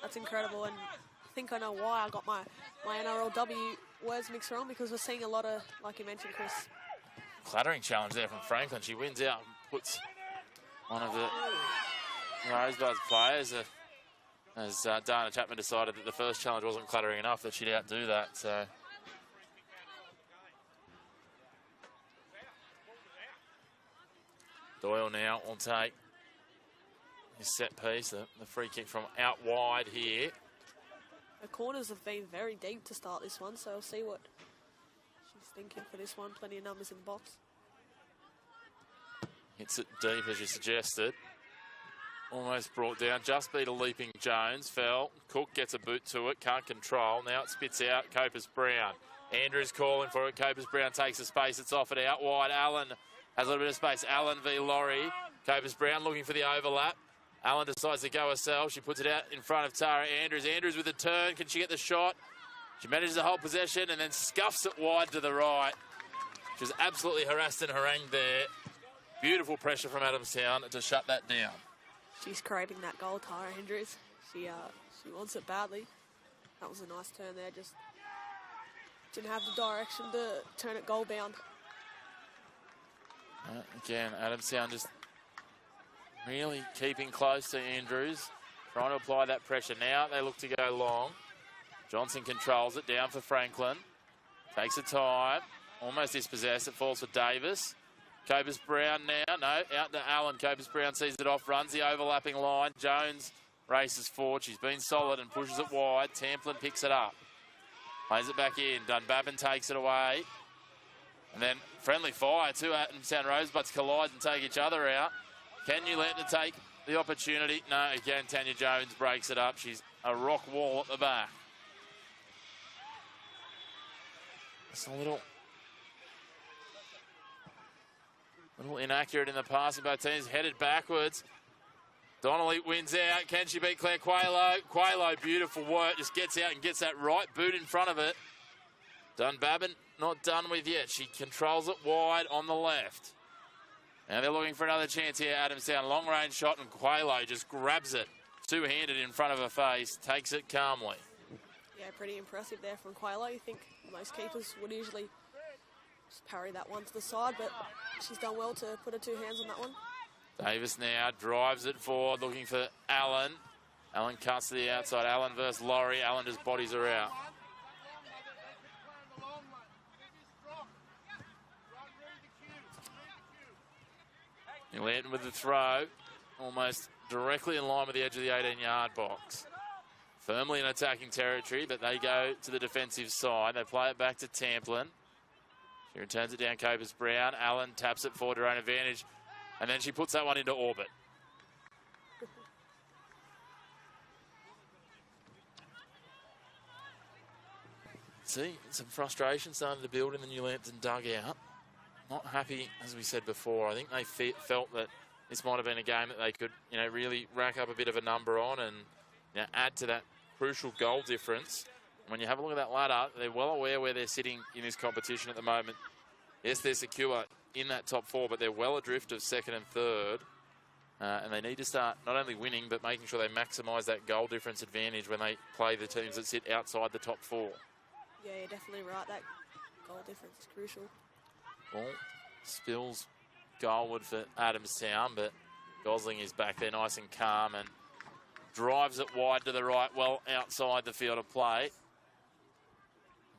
that's incredible. And I think I know why I got my NRLW words mixed wrong, because we're seeing a lot of, like you mentioned, Chris. Clattering challenge there from Franklin. She wins out and puts one of the Rosebuds players, as Dana Chapman decided that the first challenge wasn't clattering enough, that she'd outdo that. So Doyle now will take his set piece, the free kick from out wide here. The corners have been very deep to start this one, so I'll see what she's thinking for this one. Plenty of numbers in the box. Hits it deep, as you suggested. Almost brought down, just beat a leaping Jones, fell. Cook gets a boot to it, can't control. Now it spits out Copus Brown. Andrews calling for it. Copus Brown takes the space, it's offered out wide. Allen has a little bit of space. Allen v Laurie. Copus Brown looking for the overlap. Allen decides to go herself. She puts it out in front of Tara Andrews. Andrews with a turn. Can she get the shot? She manages to hold possession and then scuffs it wide to the right. She was absolutely harassed and harangued there. Beautiful pressure from Adamstown to shut that down. She's craving that goal, Tara Andrews. She wants it badly. That was a nice turn there. Just didn't have the direction to turn it goal bound. Again, Adamstown just really keeping close to Andrews, trying to apply that pressure. Now they look to go long. Johnson controls it, down for Franklin. Takes a time, almost dispossessed. It falls for Davis. Copus Brown now, no, out to Allen. Copus Brown sees it off, runs the overlapping line. Jones races forward. She's been solid and pushes it wide. Tamplin picks it up. Plays it back in. Dunbabin takes it away. And then friendly fire. Two Adamstown Rosebuds collide and take each other out. Can New Lambton take the opportunity? No, again, Tanya Jones breaks it up. She's a rock wall at the back. It's a little inaccurate in the passing. Both teams headed backwards. Donnelly wins out. Can she beat Claire Quaylo? Quaylo, beautiful work. Just gets out and gets that right boot in front of it. Dunbabin not done with yet. She controls it wide on the left. Now they're looking for another chance here. Adamstown, long range shot, and Quaylo just grabs it two-handed in front of her face, takes it calmly. Yeah, pretty impressive there from Quaylo. You think most keepers would usually just parry that one to the side, but she's done well to put her two hands on that one. Davis now drives it forward, looking for Allen. Allen cuts to the outside. Allen versus Laurie. Allen just bodies her out. Lambton with the throw, almost directly in line with the edge of the 18-yard box. Firmly in attacking territory, but they go to the defensive side. They play it back to Tamplin. She returns it down Copus-Brown. Allen taps it forward to her own advantage, and then she puts that one into orbit. See, some frustration starting to build in the New Lambton dugout. Not happy, as we said before. I think they felt that this might have been a game that they could, really rack up a bit of a number on and add to that crucial goal difference. When you have a look at that ladder, they're well aware where they're sitting in this competition at the moment. Yes, they're secure in that top four, but they're well adrift of second and third. And they need to start not only winning, but making sure they maximise that goal difference advantage when they play the teams that sit outside the top four. Yeah, you're definitely right. That goal difference is crucial. Ball spills goalward for Adamstown, but Gosling is back there nice and calm and drives it wide to the right, well outside the field of play.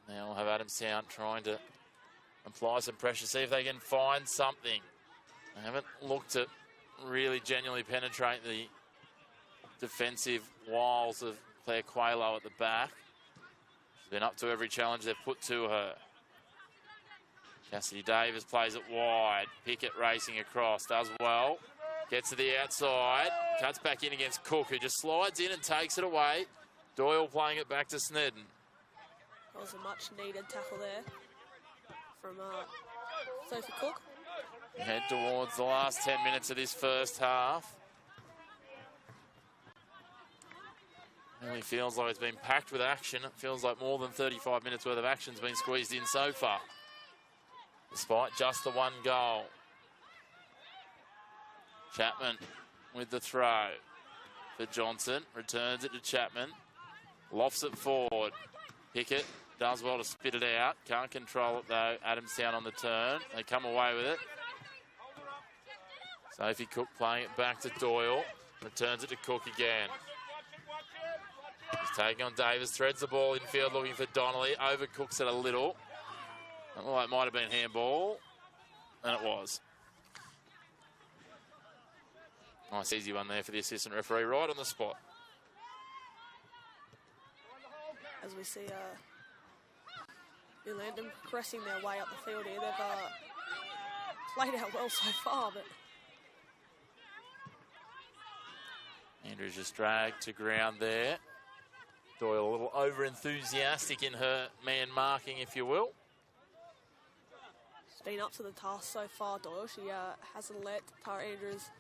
Now we'll have Adamstown trying to apply some pressure, see if they can find something. They haven't looked to really genuinely penetrate the defensive wiles of Claire Quaylo at the back. She's been up to every challenge they've put to her. Cassidy Davis plays it wide. Pickett racing across, does well. Gets to the outside, cuts back in against Cook, who just slides in and takes it away. Doyle playing it back to Snedden. That was a much-needed tackle there from Sophie Cook. Head towards the last 10 minutes of this first half. Really feels like it's been packed with action. It feels like more than 35 minutes worth of action's been squeezed in so far, despite just the one goal. Chapman with the throw for Johnson. Returns it to Chapman. Lofts it forward. Pickett does well to spit it out. Can't control it though. Adamstown on the turn. They come away with it. Sophie Cook playing it back to Doyle. Returns it to Cook again. He's taking on Davis. Threads the ball infield looking for Donnelly. Overcooks it a little. Well, it might have been handball, and it was. Nice easy one there for the assistant referee, right on the spot. As we see New Lambton pressing their way up the field here. They've played out well so far, but... Andrews just dragged to ground there. Doyle a little over-enthusiastic in her man marking, if you will. Been up to the task so far, Doyle. She hasn't let Tara Andrews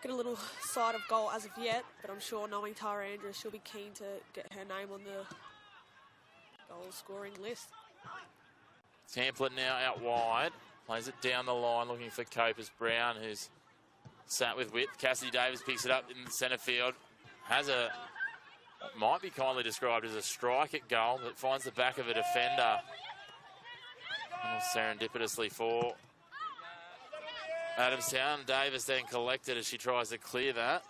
get a little side of goal as of yet, but I'm sure knowing Tara Andrews, she'll be keen to get her name on the goal scoring list. Tamplin now out wide, plays it down the line looking for Copus-Brown, who's sat with width. Cassidy Davis picks it up in the centre field, has a, what might be kindly described as a strike at goal, but finds the back of a defender. Serendipitously for Adamstown. Davis then collected as she tries to clear that.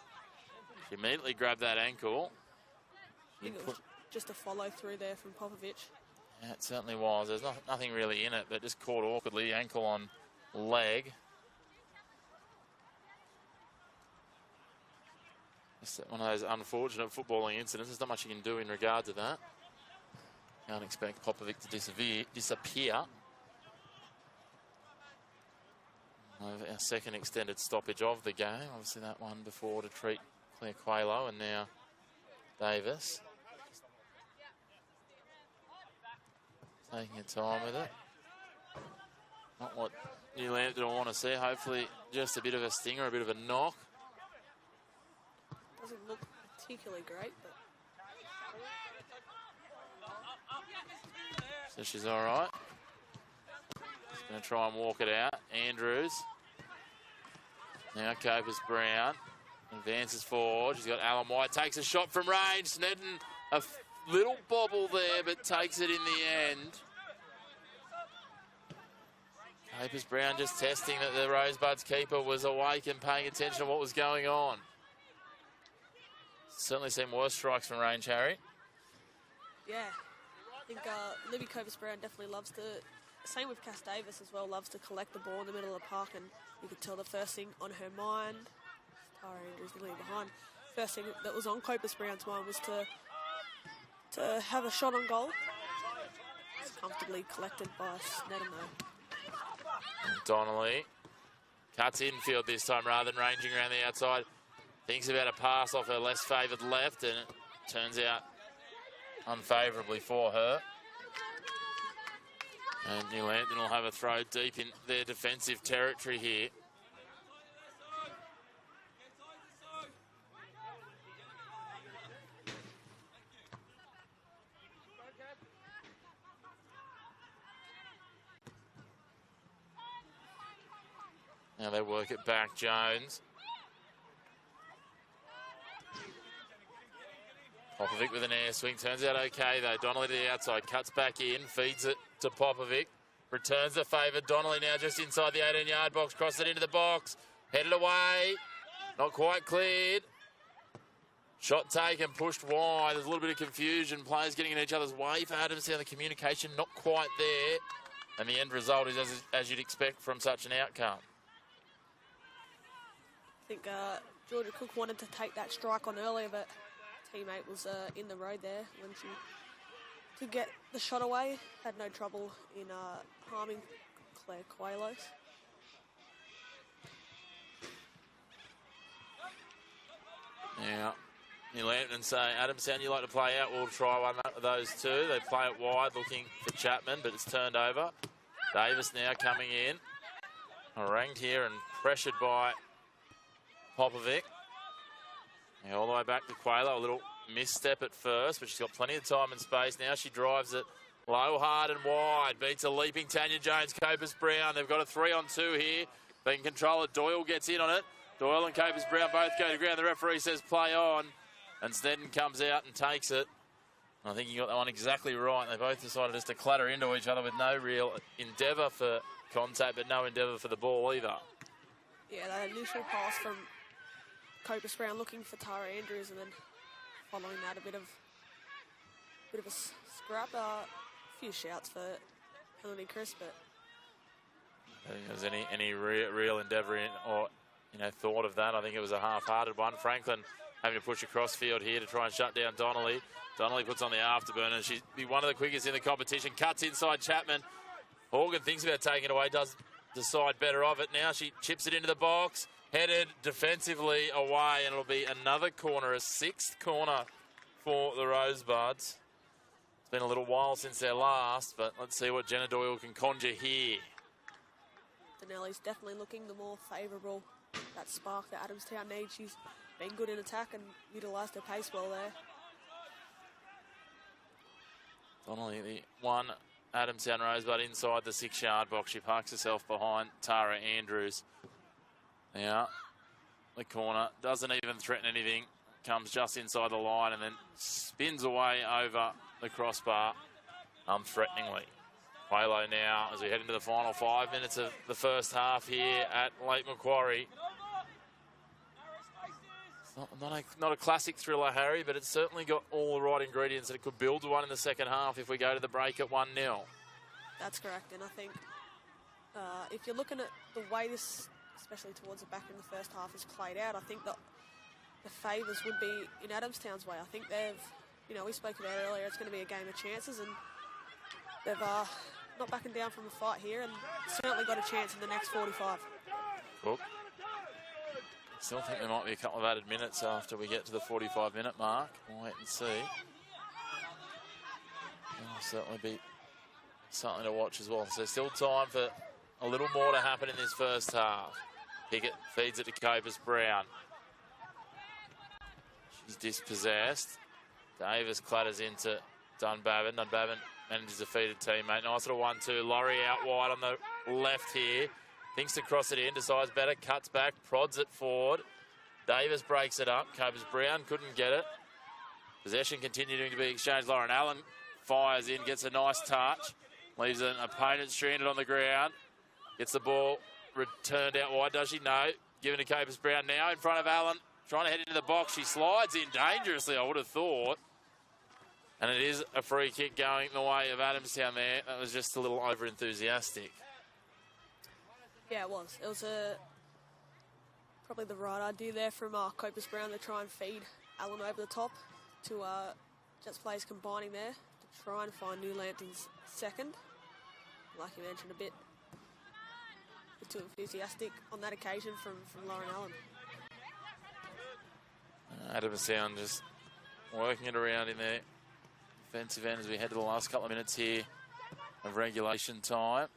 She immediately grabbed that ankle. I think it was just a follow through there from Popovich. Yeah, it certainly was. There's nothing really in it, but just caught awkwardly, ankle on leg. Just one of those unfortunate footballing incidents. There's not much you can do in regard to that. Can't expect Popovic to disappear. Our second extended stoppage of the game. Obviously that one before to treat Claire Quaylo, and now Davis. Taking her time with it. Not what New Lambton want to see. Hopefully just a bit of a stinger, a bit of a knock. Doesn't look particularly great, but... So she's all right. She's going to try and walk it out. Andrews Now Copus Brown advances forward. She's got Alan White, takes a shot from range. Snedden, a little bobble there, but takes it in the end. Copus Brown just testing that the Rosebuds keeper was awake and paying attention to what was going on. Certainly seen worse strikes from range, Harry. Yeah, I think Libby Copus Brown definitely loves to, same with Cass Davis as well, loves to collect the ball in the middle of the park, and you could tell the first thing on her mind, Tara Andrews nearly behind, first thing that was on Copus Brown's mind was to have a shot on goal. It's comfortably collected by Snedden though. Donnelly cuts infield this time rather than ranging around the outside. Thinks about a pass off her less favoured left, and it turns out unfavourably for her. And New Lambton will have a throw deep in their defensive territory here. Now they work it back, Jones. Popovic with an air swing, turns out okay though. Donnelly to the outside, cuts back in, feeds it to Popovic. Returns the favour. Donnelly now just inside the 18-yard box, crosses it into the box. Headed away, not quite cleared. Shot taken, pushed wide. There's a little bit of confusion. Players getting in each other's way for Adamstown. The communication not quite there. And the end result is as you'd expect from such an outcome. I think Georgia Cook wanted to take that strike on earlier, but teammate was in the road there when she could get the shot away. Had no trouble in harming Claire Coelho. Now, New Lambton say, Adamstown, you like to play out? We'll try one of those two. They play it wide looking for Chapman, but it's turned over. Davis now coming in. Harangued here and pressured by Popovic. Now all the way back to Coelho. A little misstep at first, but she's got plenty of time and space. Now she drives it low, hard and wide. Beats a leaping Tanya Jones, Copus Brown. They've got a 3-on-2 here. They can control it. Doyle gets in on it. Doyle and Copus Brown both go to ground. The referee says play on. And Snedden comes out and takes it. I think you got that one exactly right. They both decided just to clatter into each other with no real endeavour for contact, but no endeavour for the ball either. Yeah, that initial pass from Copus Brown looking for Tara Andrews, and then following that a bit of a scrap. A few shouts for penalty, Chris, but I don't think there's any real endeavour in, or thought of that. I think it was a half-hearted one. Franklin having to push across field here to try and shut down Donnelly. Donnelly puts on the afterburner. She'd be one of the quickest in the competition. Cuts inside Chapman. Horgan thinks about taking it away, does decide better of it. Now she chips it into the box. Headed defensively away, and it'll be another corner, a sixth corner for the Rosebuds. It's been a little while since their last, but let's see what Jenna Doyle can conjure here. Danelli's definitely looking the more favourable, that spark that Adamstown needs. She's been good in attack and utilised her pace well there. Donnelly, the one Adamstown Rosebud inside the 6-yard box. She parks herself behind Tara Andrews. Now, the corner doesn't even threaten anything. Comes just inside the line and then spins away over the crossbar unthreateningly. Coelho now as we head into the final 5 minutes of the first half here at Lake Macquarie. It's not a classic thriller, Harry, but it's certainly got all the right ingredients that it could build to one in the second half if we go to the break at 1-0. That's correct, and I think if you're looking at the way this, especially towards the back in the first half, is played out, I think that the favours would be in Adamstown's way. I think they've, we spoke about it earlier, it's going to be a game of chances, and they've not backing down from the fight here, and certainly got a chance in the next 45. Cool. Still think there might be a couple of added minutes after we get to the 45-minute mark. We'll wait and see. That'll certainly be something to watch as well. So still time for a little more to happen in this first half. Pickett feeds it to Copus Brown. She's dispossessed. Davis clatters into Dunbavin. Dunbavin manages to feed a teammate. Nice little 1-2. Laurie out wide on the left here. Thinks to cross it in, decides better, cuts back, prods it forward. Davis breaks it up. Cobus Brown couldn't get it. Possession continuing to be exchanged. Lauren Allen fires in, gets a nice touch. Leaves an opponent stranded on the ground. Gets the ball returned out wide. Does she? No. Given to Cobus Brown now in front of Allen. Trying to head into the box. She slides in dangerously, I would have thought. And it is a free kick going the way of Adamstown there. That was just a little over-enthusiastic. Yeah, it was. It was probably the right idea there from Copus Brown to try and feed Allen over the top to Jets players combining there to try and find New Lambton's second. Like you mentioned, a bit too enthusiastic on that occasion from Lauren Allen. Adamstown just working it around in their defensive end as we head to the last couple of minutes here of regulation time.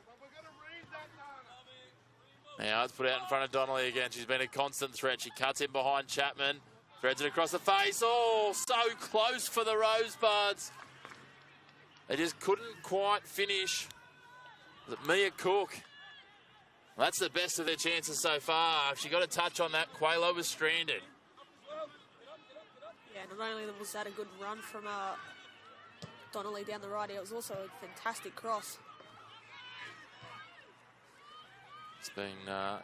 Now it's put out in front of Donnelly again. She's been a constant threat. She cuts in behind Chapman. Threads it across the face. Oh, so close for the Rosebuds. They just couldn't quite finish. Was it Mia Cook? Well, that's the best of their chances so far. If she got a touch on that, Quaylo was stranded. Yeah, not only was that a good run from Donnelly down the right, it was also a fantastic cross. It's been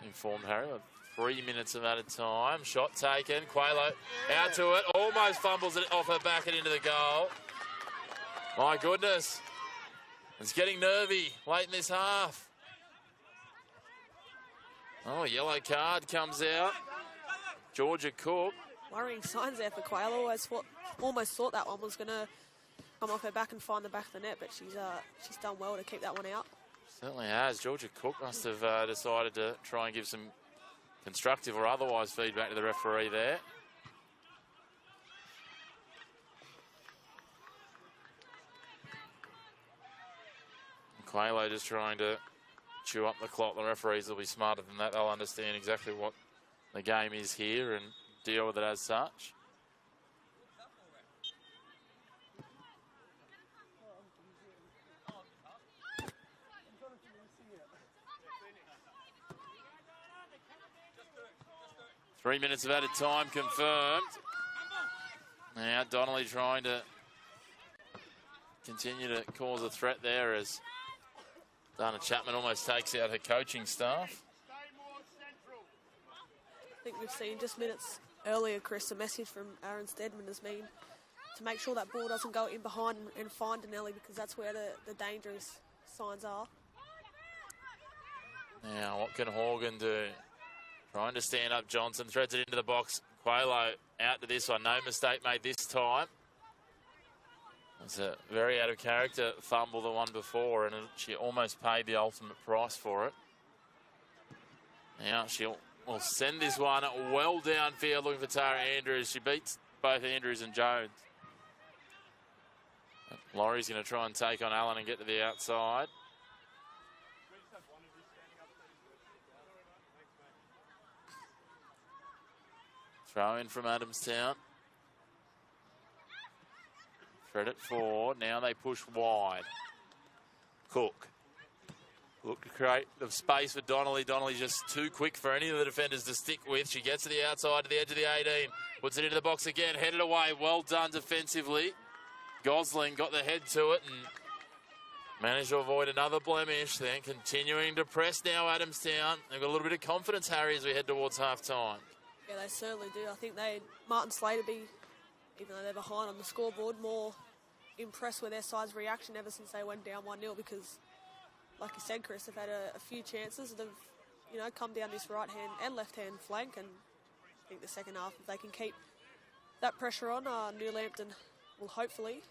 informed, Harry, of 3 minutes of added time. Shot taken. Quaylo out to it. Almost fumbles it off her back and into the goal. My goodness. It's getting nervy late in this half. Oh, yellow card comes out. Georgia Cook. Worrying signs there for Quaylo. Almost thought that one was going to come off her back and find the back of the net, but she's done well to keep that one out. Certainly has. Georgia Cook must have decided to try and give some constructive or otherwise feedback to the referee there. Quaylo just trying to chew up the clock. The referees will be smarter than that. They'll understand exactly what the game is here and deal with it as such. Three minutes of added time confirmed. Now Donnelly trying to continue to cause a threat there as Dana Chapman almost takes out her coaching staff. I think we've seen just minutes earlier, Chris, a message from Aaron Steadman has been to make sure that ball doesn't go in behind and find Donnelly, because that's where the dangerous signs are. Now, what can Horgan do? Trying to stand up Johnson, threads it into the box. Quaylo out to this one. No mistake made this time. It's a very out of character fumble, the one before, and she almost paid the ultimate price for it. Now she'll send this one well downfield looking for Tara Andrews. She beats both Andrews and Jones. Laurie's going to try and take on Allen and get to the outside. Throw in from Adamstown. Thread it forward. Now they push wide. Cook. Look to create the space for Donnelly. Donnelly's just too quick for any of the defenders to stick with. She gets to the outside, to the edge of the 18. Puts it into the box again. Headed away. Well done defensively. Gosling got the head to it and managed to avoid another blemish. Then continuing to press now Adamstown. They've got a little bit of confidence, Harry, as we head towards half-time. Yeah, they certainly do. I think Martin Slater be, even though they're behind on the scoreboard, more impressed with their side's reaction ever since they went down 1-0, because, like you said, Chris, they've had a few chances. They've, come down this right-hand and left-hand flank, and I think the second half, if they can keep that pressure on, New Lambton will hopefully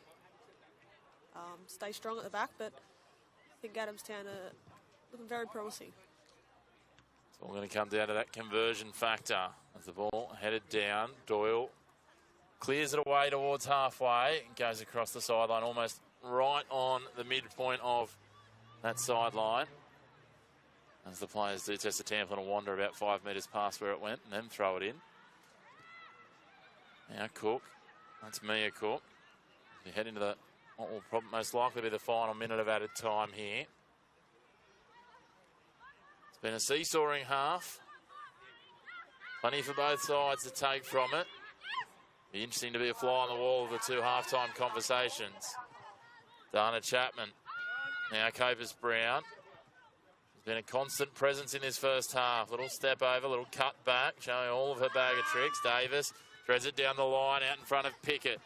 stay strong at the back, but I think Adamstown are looking very promising. It's all going to come down to that conversion factor. As the ball headed down, Doyle clears it away towards halfway and goes across the sideline, almost right on the midpoint of that sideline. As the players do test the tampon and wander about 5 metres past where it went and then throw it in. Now Cook, that's Mia Cook. We head into what will probably most likely be the final minute of added time here. It's Been a seesawing half. Plenty for both sides to take from it. Be interesting to be a fly on the wall of the two half-time conversations. Dana Chapman. Now Copus Brown. Has been a constant presence in this first half. Little step over, little cut back, showing all of her bag of tricks. Davis threads it down the line out in front of Pickett.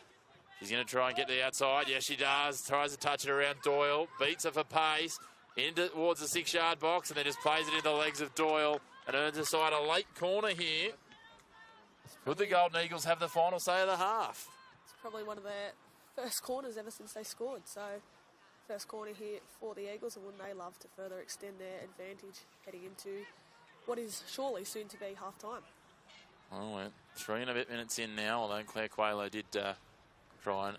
She's going to try and get to the outside. Yes, she does. Tries to touch it around Doyle. Beats her for pace. In towards the 6-yard box and then just plays it into the legs of Doyle and earns aside a late corner here. Could the Golden Eagles have the final say of the half? It's probably one of their first corners ever since they scored. So first corner here for the Eagles, and wouldn't they love to further extend their advantage heading into what is surely soon to be half-time. Oh, we're 3 and a bit minutes in now, although Claire Coelho did try and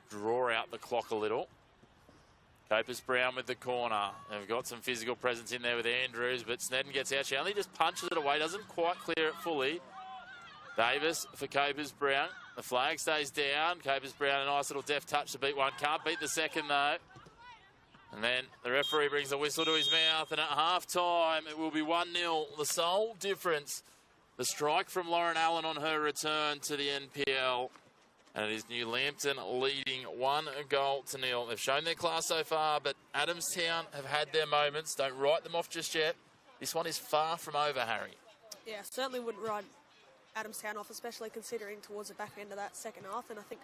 draw out the clock a little. Copus Brown with the corner. They've got some physical presence in there with Andrews, but Snedden gets out. She only just punches it away, doesn't quite clear it fully. Davis for Copus Brown. The flag stays down. Copus Brown, a nice little deft touch to beat one. Can't beat the second, though. And then the referee brings the whistle to his mouth, and at half-time, it will be 1-0. The sole difference, the strike from Lauren Allen on her return to the NPL. And it is New Lambton leading 1-0. They've shown their class so far, but Adamstown have had their moments. Don't write them off just yet. This one is far from over, Harry. Yeah, certainly wouldn't write Adamstown off, especially considering towards the back end of that second half. And I think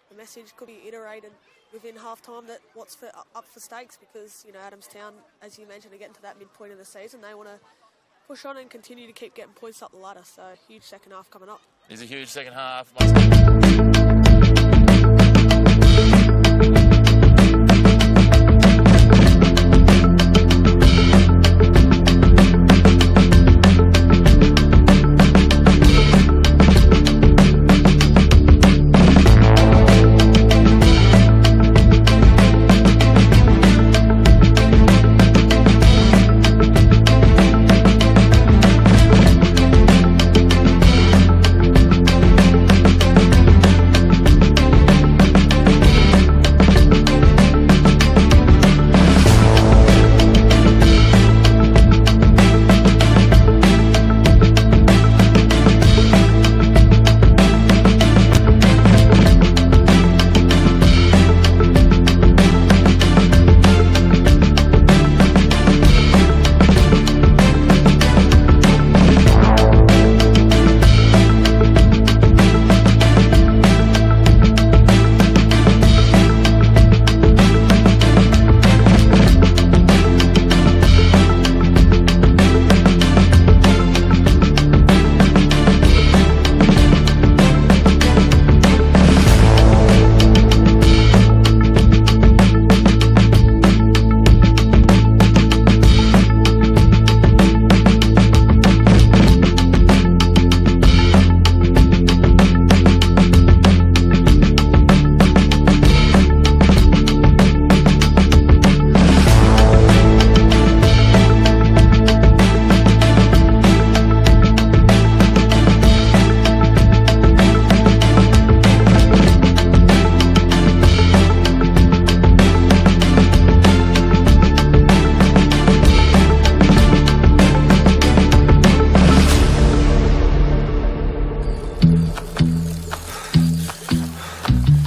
the message could be iterated within half-time that what's up for stakes, because, you know, Adamstown, as you mentioned, are getting to that midpoint of the season. They want to push on and continue to keep getting points up the ladder. So huge second half coming up. It's a huge second half.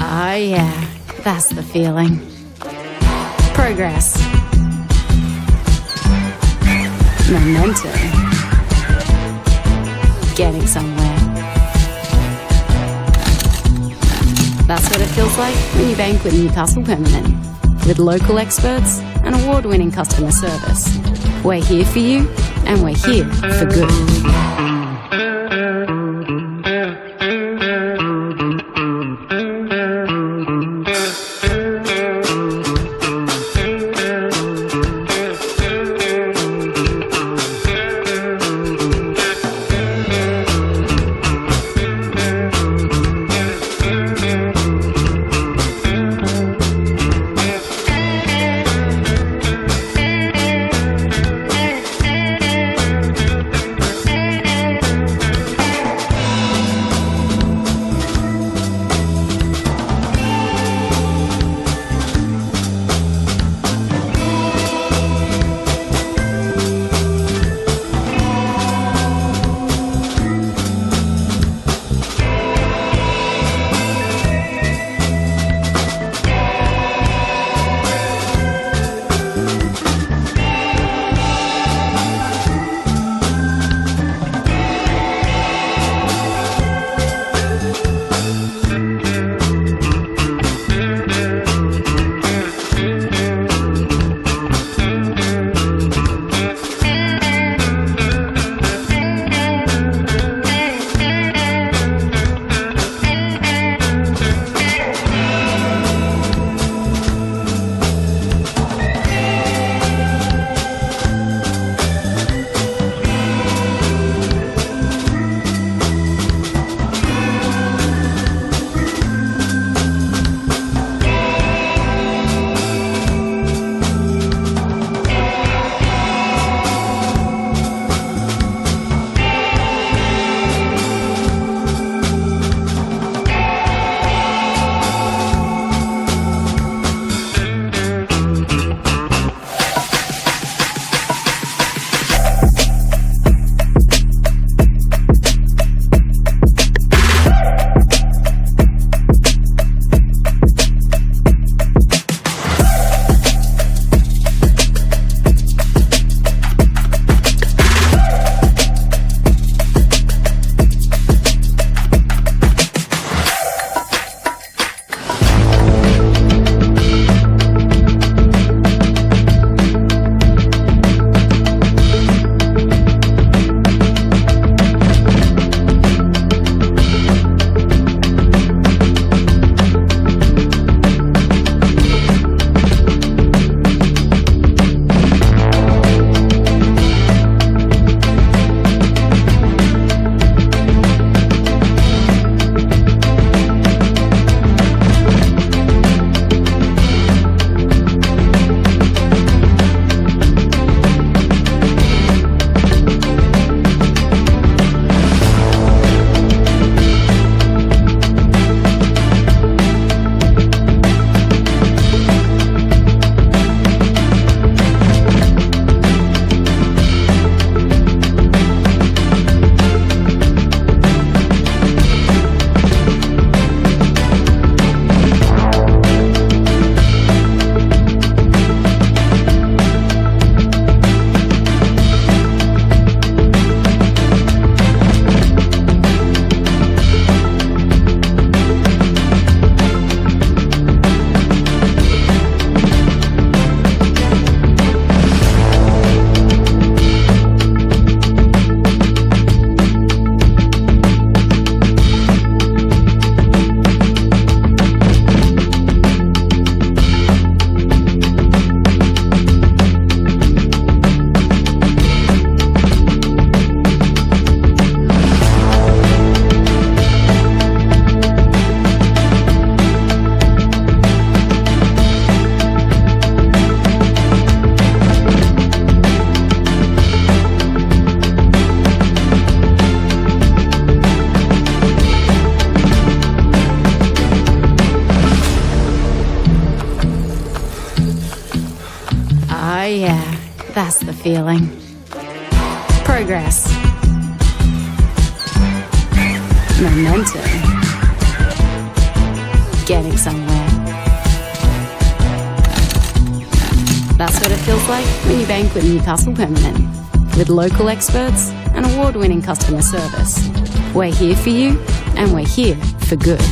Oh yeah, that's the feeling. Progress. Momentum. Getting somewhere. That's what it feels like when you bank with Newcastle Permanent. With local experts and award-winning customer service. We're here for you, and we're here for good. That's the feeling. Progress. Momentum. Getting somewhere. That's what it feels like when you bank with Newcastle Permanent. With local experts and award-winning customer service. We're here for you, and we're here for good.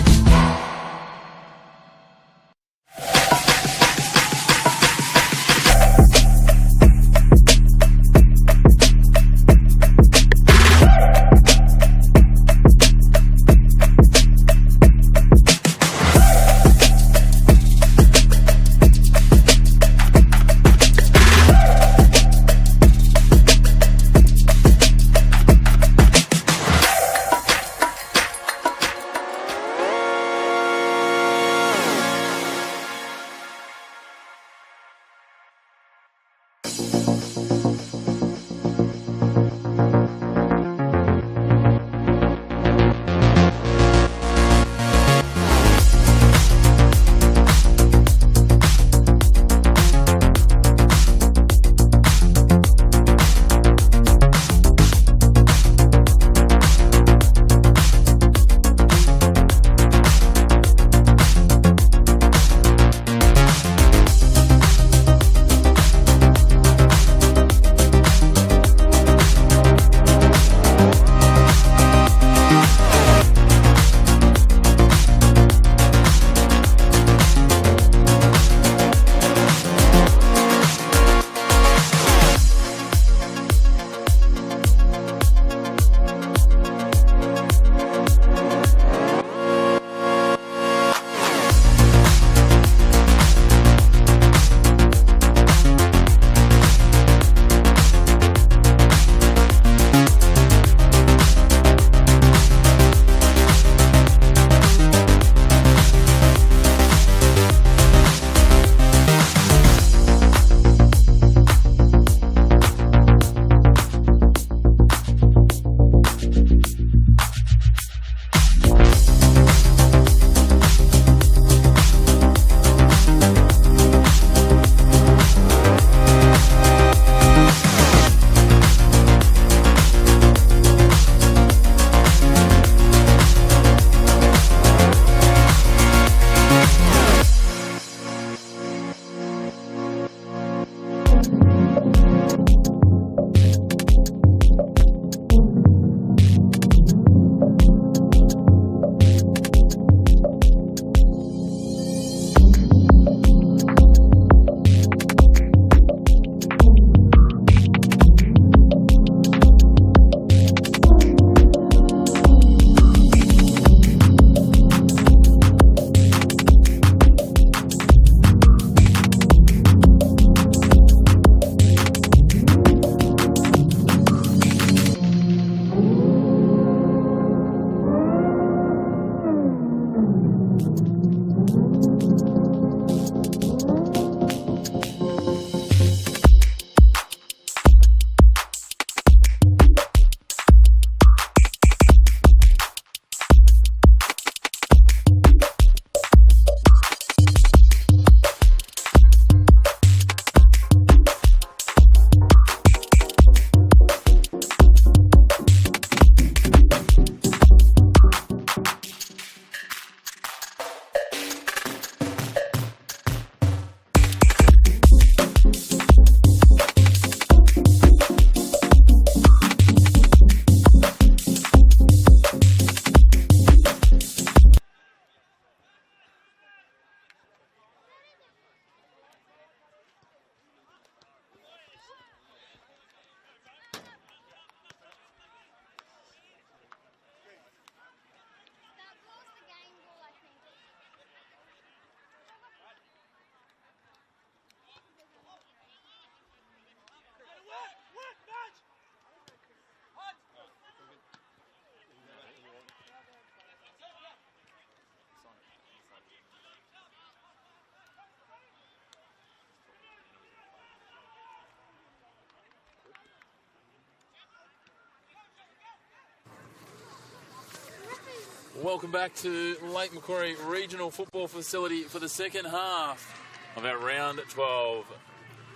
Welcome back to Lake Macquarie Regional Football Facility for the second half of our round 12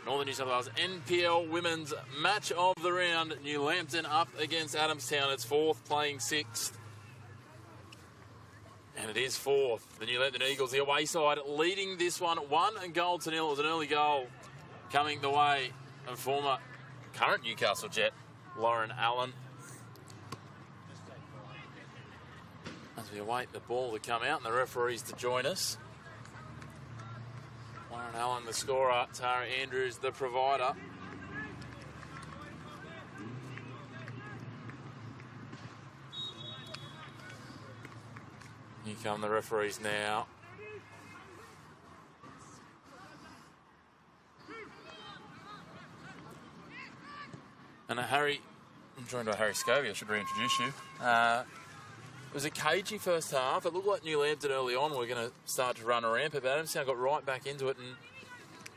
Northern New South Wales NPL Women's Match of the Round. New Lambton up against Adamstown. It's fourth, playing sixth. And it is fourth. The New Lambton Eagles, the away side, leading this one 1-0. It was an early goal coming the way of former current Newcastle Jet, Lauren Allen. As we await the ball to come out and the referees to join us. Lauren Allen, the scorer. Tara Andrews, the provider. Here come the referees now. And I'm joined by Harry Scovey. I should reintroduce you. It was a cagey first half. It looked like New Lambton early on were going to start to run a rampant, but Adamstown got right back into it and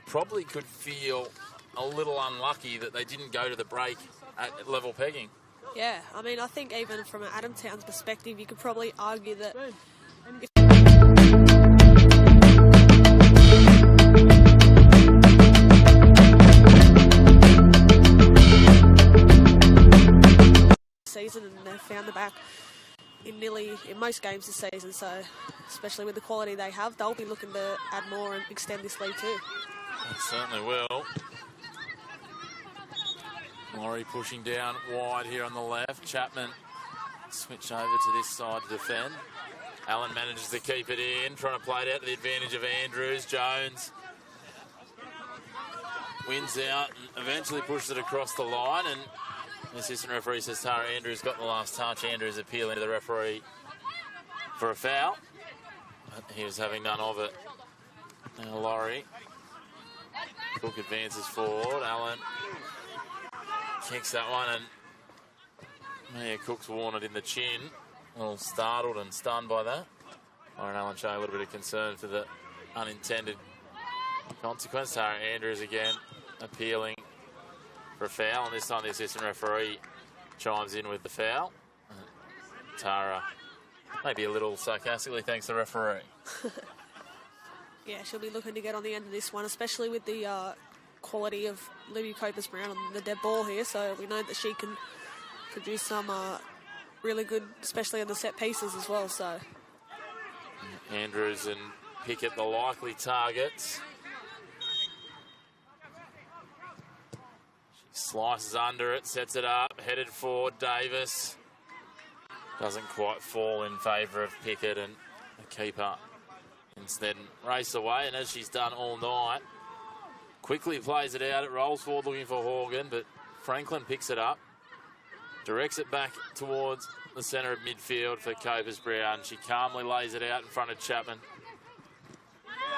probably could feel a little unlucky that they didn't go to the break at level pegging. Yeah, I mean, I think even from an Adamstown's perspective, you could probably argue that season, and they've found the back in most games this season, so especially with the quality they have, they'll be looking to add more and extend this lead too. They certainly will. Laurie pushing down wide here on the left. Chapman switch over to this side to defend. Allen manages to keep it in, trying to play it out to the advantage of Andrews. Jones wins out and eventually pushes it across the line, and the assistant referee says Tara Andrews got the last touch. Andrews appealing to the referee for a foul, but he was having none of it. Now Laurie. Cook advances forward. Allen kicks that one, and Mia Cook's worn it in the chin. A little startled and stunned by that. Lauren Allen showing a little bit of concern for the unintended consequence. Tara Andrews again appealing for a foul, and this time the assistant referee chimes in with the foul. Tara, maybe a little sarcastically, thanks the referee. Yeah, she'll be looking to get on the end of this one, especially with the quality of Libby Copus-Brown on the dead ball here, so we know that she can produce some really good, especially on the set pieces as well. So Andrews and Pickett the likely targets. She slices under it, sets it up, headed for Davis. Doesn't quite fall in favour of Pickett, and the keeper instead race away, and as she's done all night, quickly plays it out. It rolls forward looking for Horgan, but Franklin picks it up, directs it back towards the centre of midfield for Copus-Brown. She calmly lays it out in front of Chapman.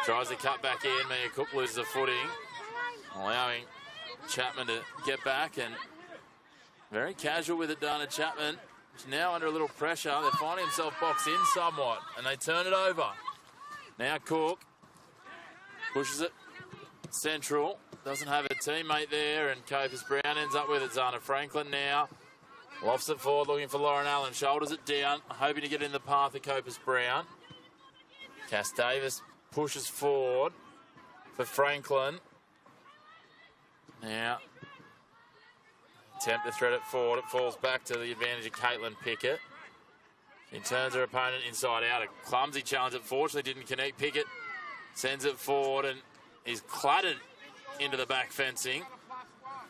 Tries to cut back in. Mia Cook loses the footing, allowing Chapman to get back, and very casual with it done at Chapman. She's now under a little pressure. They're finding themselves boxed in somewhat, and they turn it over. Now Cook pushes it central, doesn't have a teammate there, and Copus-Brown ends up with it. Zana Franklin now lofts it forward looking for Lauren Allen, shoulders it down, hoping to get in the path of Copus-Brown. Cass Davis pushes forward for Franklin. Now attempt to thread it forward, it falls back to the advantage of Caitlin Pickett. She turns her opponent inside out. A clumsy challenge that fortunately didn't connect. Pickett sends it forward and is clattered into the back fencing.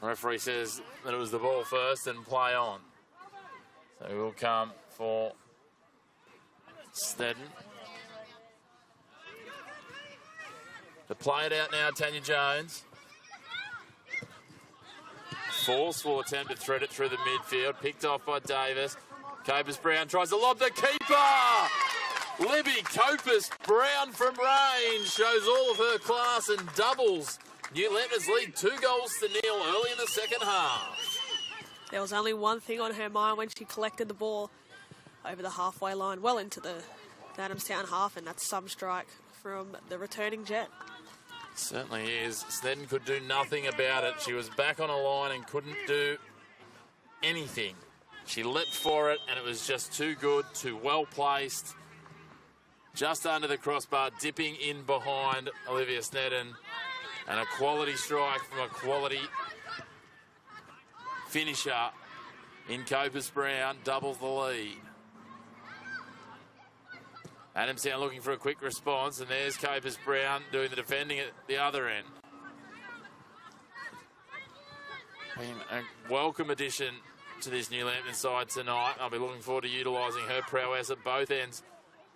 The referee says that it was the ball first and play on. So we will come for Snedden. To play it out now, Tanya Jones. Forceful attempt to thread it through the midfield. Picked off by Davis. Copus-Brown tries to lob the keeper. Libby Copus-Brown from range shows all of her class and doubles New Lambton's lead 2-0 early in the second half. There was only one thing on her mind when she collected the ball over the halfway line, well into the Adamstown half, and that's some strike from the returning Jet. Certainly is. Snedden could do nothing about it. She was back on a line and couldn't do anything. She leapt for it, and it was just too good, too well placed. Just under the crossbar, dipping in behind Olivia Snedden. And a quality strike from a quality finisher in Copus Brown doubles the lead. Adamstown looking for a quick response, and there's Copus Brown doing the defending at the other end. A welcome addition to this New Lambton side tonight. I'll be looking forward to utilising her prowess at both ends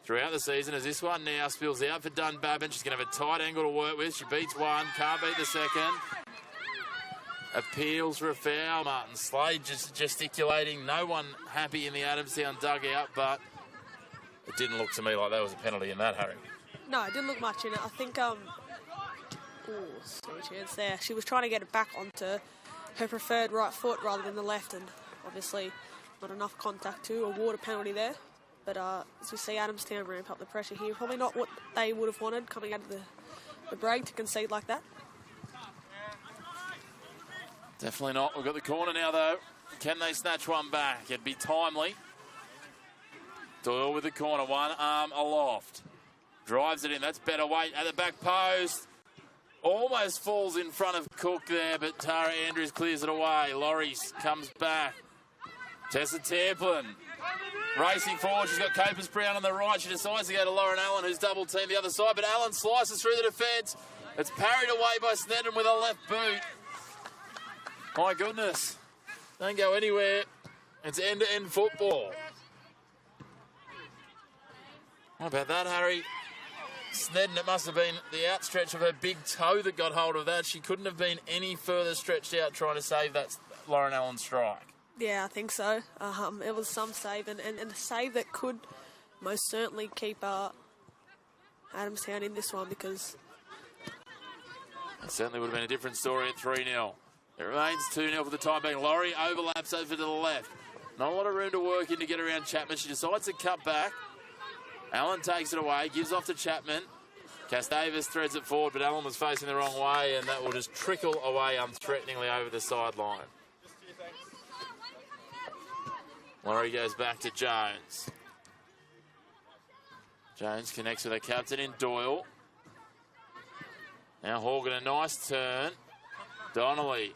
throughout the season, as this one now spills out for Dunbabin. She's going to have a tight angle to work with. She beats one, can't beat the second. Appeals for a foul. Martin Slade just gesticulating. No one happy in the Adamstown dugout, but it didn't look to me like there was a penalty in that, Harry. No, it didn't look much in it. I think, sorry, chance there. She was trying to get it back onto her preferred right foot rather than the left, and obviously not enough contact to award a penalty there. But as we see Adamstown ramp up the pressure here, probably not what they would have wanted coming out of the break to concede like that. Definitely not. We've got the corner now, though. Can they snatch one back? It'd be timely. Doyle with the corner, one arm aloft. Drives it in, that's better weight at the back post. Almost falls in front of Cook there, but Tara Andrews clears it away. Laurie comes back. Tessa Tamplin racing forward. She's got Copus Brown on the right. She decides to go to Lauren Allen, who's double teamed the other side, but Allen slices through the defence. It's parried away by Snedden with a left boot. My goodness. Don't go anywhere. It's end-to-end football. How about that, Harry? Snedden, it must have been the outstretch of her big toe that got hold of that. She couldn't have been any further stretched out trying to save that Lauren Allen strike. Yeah, I think so. It was some save, and a save that could most certainly keep Adamstown in this one, because it certainly would have been a different story at 3-0. It remains 2-0 for the time being. Laurie overlaps over to the left. Not a lot of room to work in to get around Chapman. She decides to cut back. Allen takes it away, gives off to Chapman. Castavis threads it forward, but Allen was facing the wrong way, and that will just trickle away unthreateningly over the sideline. Laurie goes back to Jones. Jones connects with her captain in Doyle. Now Horgan, a nice turn. Donnelly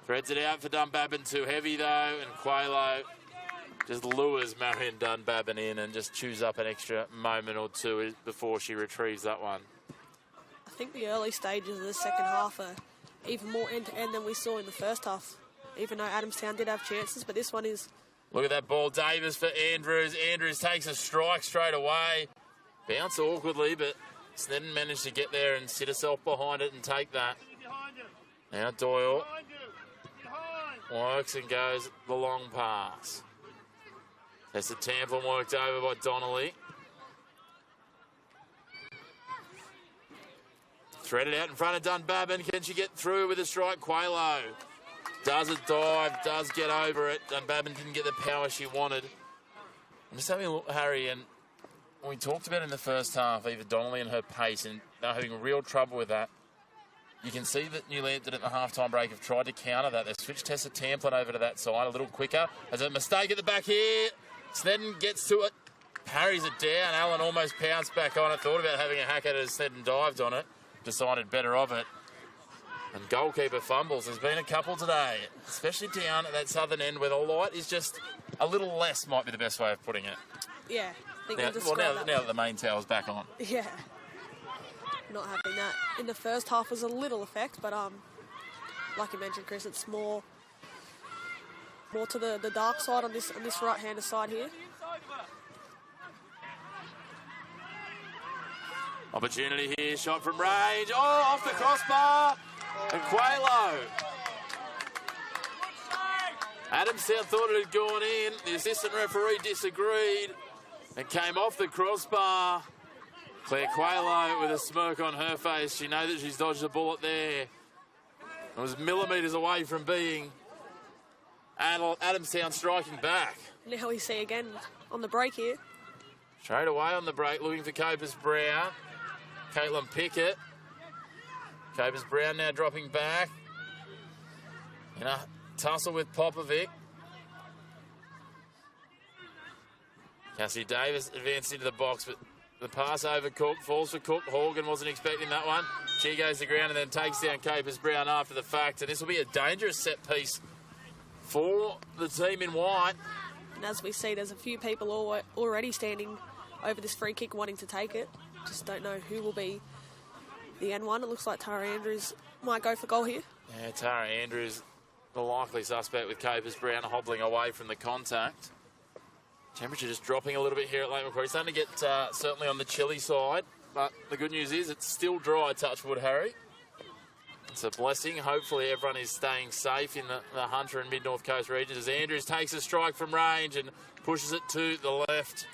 threads it out for Dunbabin, too heavy though, and Quaylo just lures Marion Dunbabin in and just chews up an extra moment or two before she retrieves that one. I think the early stages of the second half are even more end-to-end than we saw in the first half, even though Adamstown did have chances, but this one is... Look at that ball, Davis for Andrews. Andrews takes a strike straight away. Bounce awkwardly, but Snedden managed to get there and sit herself behind it and take that. Now Doyle works and goes the long pass. That's the Tamplin worked over by Donnelly. Threaded out in front of Dunbabin. Can she get through with a strike? Quaylo does a dive, does get over it. Dunbabin didn't get the power she wanted. I'm just having a look, Harry, and we talked about in the first half, Eva Donnelly and her pace, and they're having real trouble with that. You can see that New Lambton at the half-time break have tried to counter that. They've switched Tessa Tamplin over to that side a little quicker. There's a mistake at the back here. Snedden gets to it, parries it down. Allen almost pounced back on it, thought about having a hack at it as Snedden dived on it, decided better of it. And goalkeeper fumbles. There's been a couple today, especially down at that southern end where the light is just a little less, might be the best way of putting it. Yeah. I think now that the main tower's back on. Yeah. Not having that. In the first half was a little effect, but like you mentioned, Chris, it's more to the dark side on this right-hander side here. Opportunity here, shot from range. Oh, off the crossbar. And Quaylo. Adamstown thought it had gone in. The assistant referee disagreed and came off the crossbar. Claire Quaylo with a smirk on her face. She knows that she's dodged a bullet there. It was millimetres away from being Adamstown striking back. Now we see again on the break here. Straight away on the break, looking for Copus Brown. Caitlin Pickett. Copus Brown now dropping back. In a tussle with Popovic. Cassie Davis advanced into the box, but The pass over Cook, falls for Cook. Horgan wasn't expecting that one. She goes to the ground and then takes down Capers Brown after the fact. And this will be a dangerous set piece for the team in white. And as we see, there's a few people already standing over this free kick wanting to take it. Just don't know who will be the N1. It looks like Tara Andrews might go for goal here. Yeah, Tara Andrews, the likely suspect with Capers Brown hobbling away from the contact. Temperature just dropping a little bit here at Lake Macquarie. Starting to get certainly on the chilly side, but the good news is it's still dry, touch wood, Harry. It's a blessing. Hopefully everyone is staying safe in the Hunter and Mid-North Coast regions as Andrews takes a strike from range and pushes it to the left.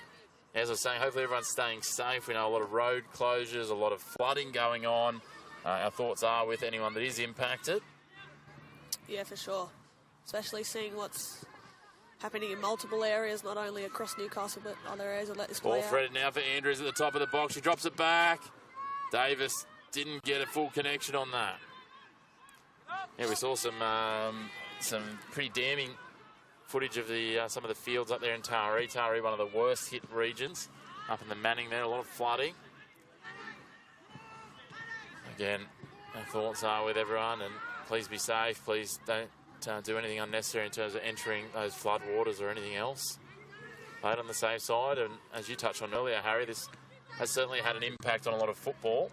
As I was saying, hopefully everyone's staying safe. We know a lot of road closures, a lot of flooding going on. Our thoughts are with anyone that is impacted. Yeah, for sure. Especially seeing what's happening in multiple areas, not only across Newcastle, but other areas. I'll let this play Ball threaded now for Andrews at the top of the box. She drops it back. Davis didn't get a full connection on that. Yeah, we saw some pretty damning footage of some of the fields up there in Taree. Taree, one of the worst hit regions. Up in the Manning there, a lot of flooding. Again, our thoughts are with everyone, and please be safe. Please don't do anything unnecessary in terms of entering those flood waters or anything else. Play it on the safe side, and as you touched on earlier, Harry, this has certainly had an impact on a lot of football.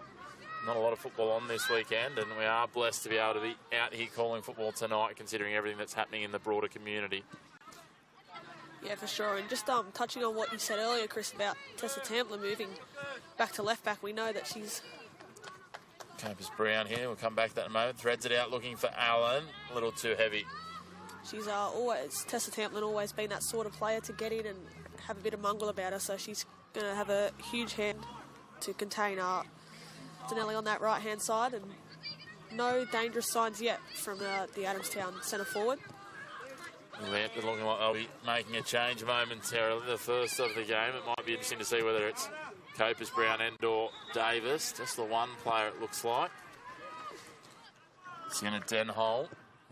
Not a lot of football on this weekend, and we are blessed to be able to be out here calling football tonight, considering everything that's happening in the broader community. Yeah, for sure. And just touching on what you said earlier, Chris, about Tessa Tamplin moving back to left back, we know that she's... Capers Brown here. We'll come back to that in a moment. Threads it out looking for Allen. A little too heavy. She's Tessa Tamplin always been that sort of player to get in and have a bit of mungle about her, so she's going to have a huge hand to contain Danelli on that right-hand side, and no dangerous signs yet from the Adamstown centre forward. Lambton looking like they'll be making a change momentarily, the first of the game. It might be interesting to see whether it's Capers Brown and or Davis. Just the one player it looks like. Sienna Denholm.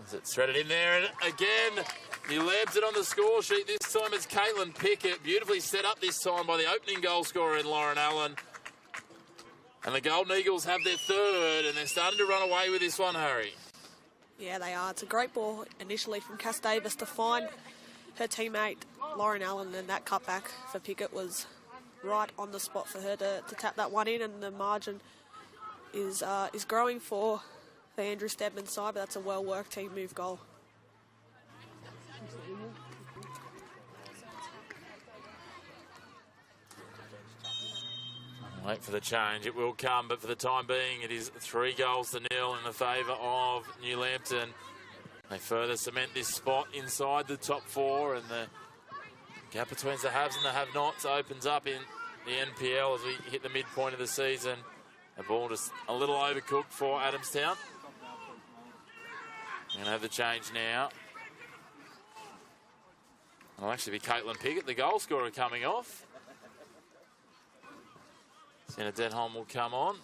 As it's threaded in there, and again, he labs it on the score sheet. This time it's Caitlin Pickett. Beautifully set up this time by the opening goal scorer in Lauren Allen. And the Golden Eagles have their third, and they're starting to run away with this one, Harry. Yeah, they are. It's a great ball initially from Cass Davis to find her teammate Lauren Allen, and that cutback for Pickett was right on the spot for her to tap that one in, and the margin is growing for the Andrew Stedman side, but that's a well-worked team move goal. Wait for the change. It will come, but for the time being, it is 3-0 in the favour of New Lambton. They further cement this spot inside the top 4, and the gap between the haves and the have-nots opens up in the NPL as we hit the midpoint of the season. The ball just a little overcooked for Adamstown. Going to have the change now. It'll actually be Caitlin Pickett, the goal scorer, coming off. Sienna Denholm will come on.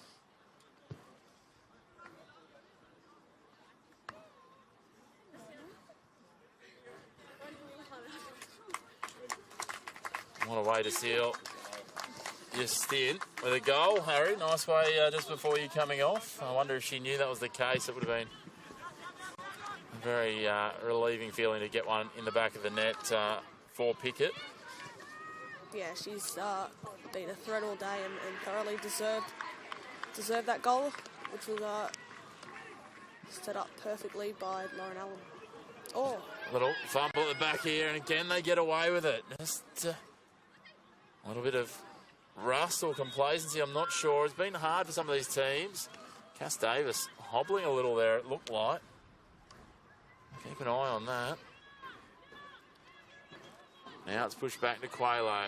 What a way to seal your stint with a goal, Harry. Nice way just before you coming off. I wonder if she knew that was the case. It would have been a very relieving feeling to get one in the back of the net for Pickett. Yeah, she's been a threat all day and thoroughly deserved that goal, which was set up perfectly by Lauren Allen. Oh, little fumble at the back here, and again they get away with it. Just a little bit of rust or complacency, I'm not sure. It's been hard for some of these teams. Cass Davis hobbling a little there, it looked like. Keep an eye on that. Now it's pushed back to Quaylo.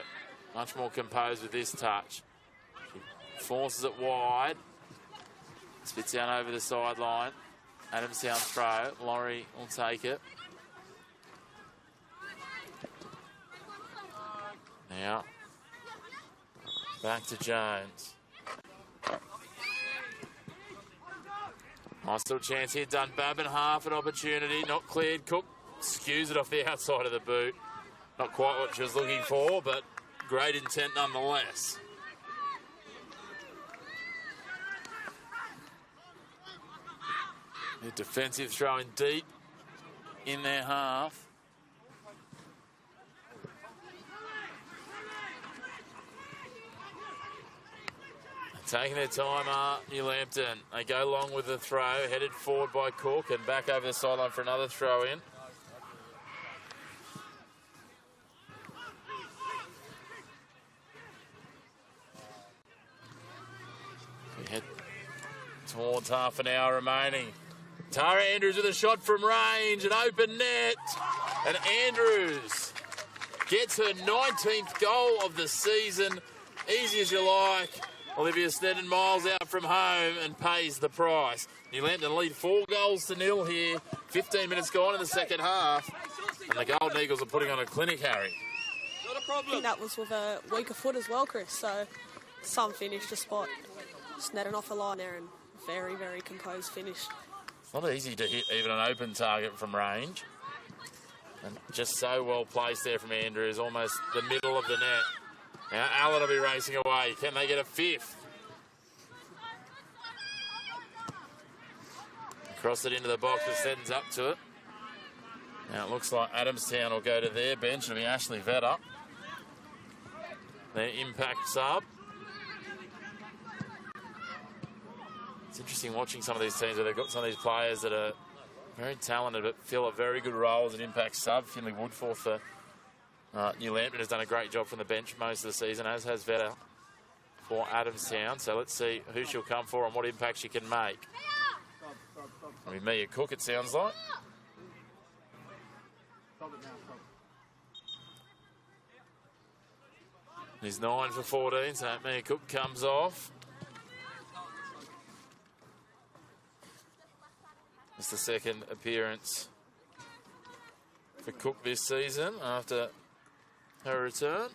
Much more composed with this touch. She forces it wide. Spits down over the sideline. Adamstown throw. Laurie will take it. Now back to Jones. Nice little chance here. Done Babin, half an opportunity. Not cleared. Cook skews it off the outside of the boot. Not quite what she was looking for, but great intent nonetheless. The defensive throwing deep in their half. Taking their time up, New Lambton. They go long with the throw, headed forward by Cook and back over the sideline for another throw in. We head towards half an hour remaining. Tara Andrews with a shot from range, an open net, and Andrews gets her 19th goal of the season. Easy as you like. Olivia Snedden miles out from home and pays the price. New Lambton lead 4-0 here. 15 minutes gone in the second half. And the Golden Eagles are putting on a clinic, Harry. I think that was with a weaker foot as well, Chris. So some finish to spot Snedden off the line there and very, very composed finish. It's not easy to hit even an open target from range. And just so well placed there from Andrews, almost the middle of the net. Now Allen will be racing away. Can they get a fifth? Cross it into the box, but Snedden's up to it. Now it looks like Adamstown will go to their bench. It'll be Ashley Vetter, their impact sub. It's interesting watching some of these teams where they've got some of these players that are very talented but fill a very good role as an impact sub. Finley Woodforth for New Lambton has done a great job from the bench most of the season, as has Vetter for Adamstown. So let's see who she'll come for and what impact she can make. I mean, Mia Cook, it sounds like. He's 9 for 14, so Mia Cook comes off. It's the second appearance for Cook this season after her return.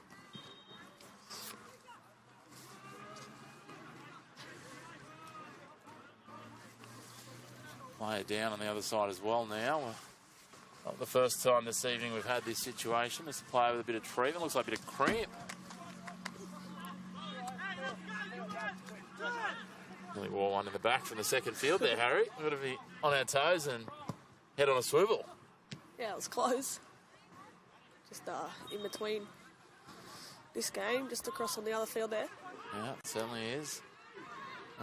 Play it down on the other side as well now. Not the first time this evening we've had this situation. It's a player with a bit of treatment. Looks like a bit of cramp. Nearly wore one in the back from the second field there, Harry. We've got to be on our toes and head on a swivel. Yeah, it was close. Just in between this game, just across on the other field there. Yeah, it certainly is.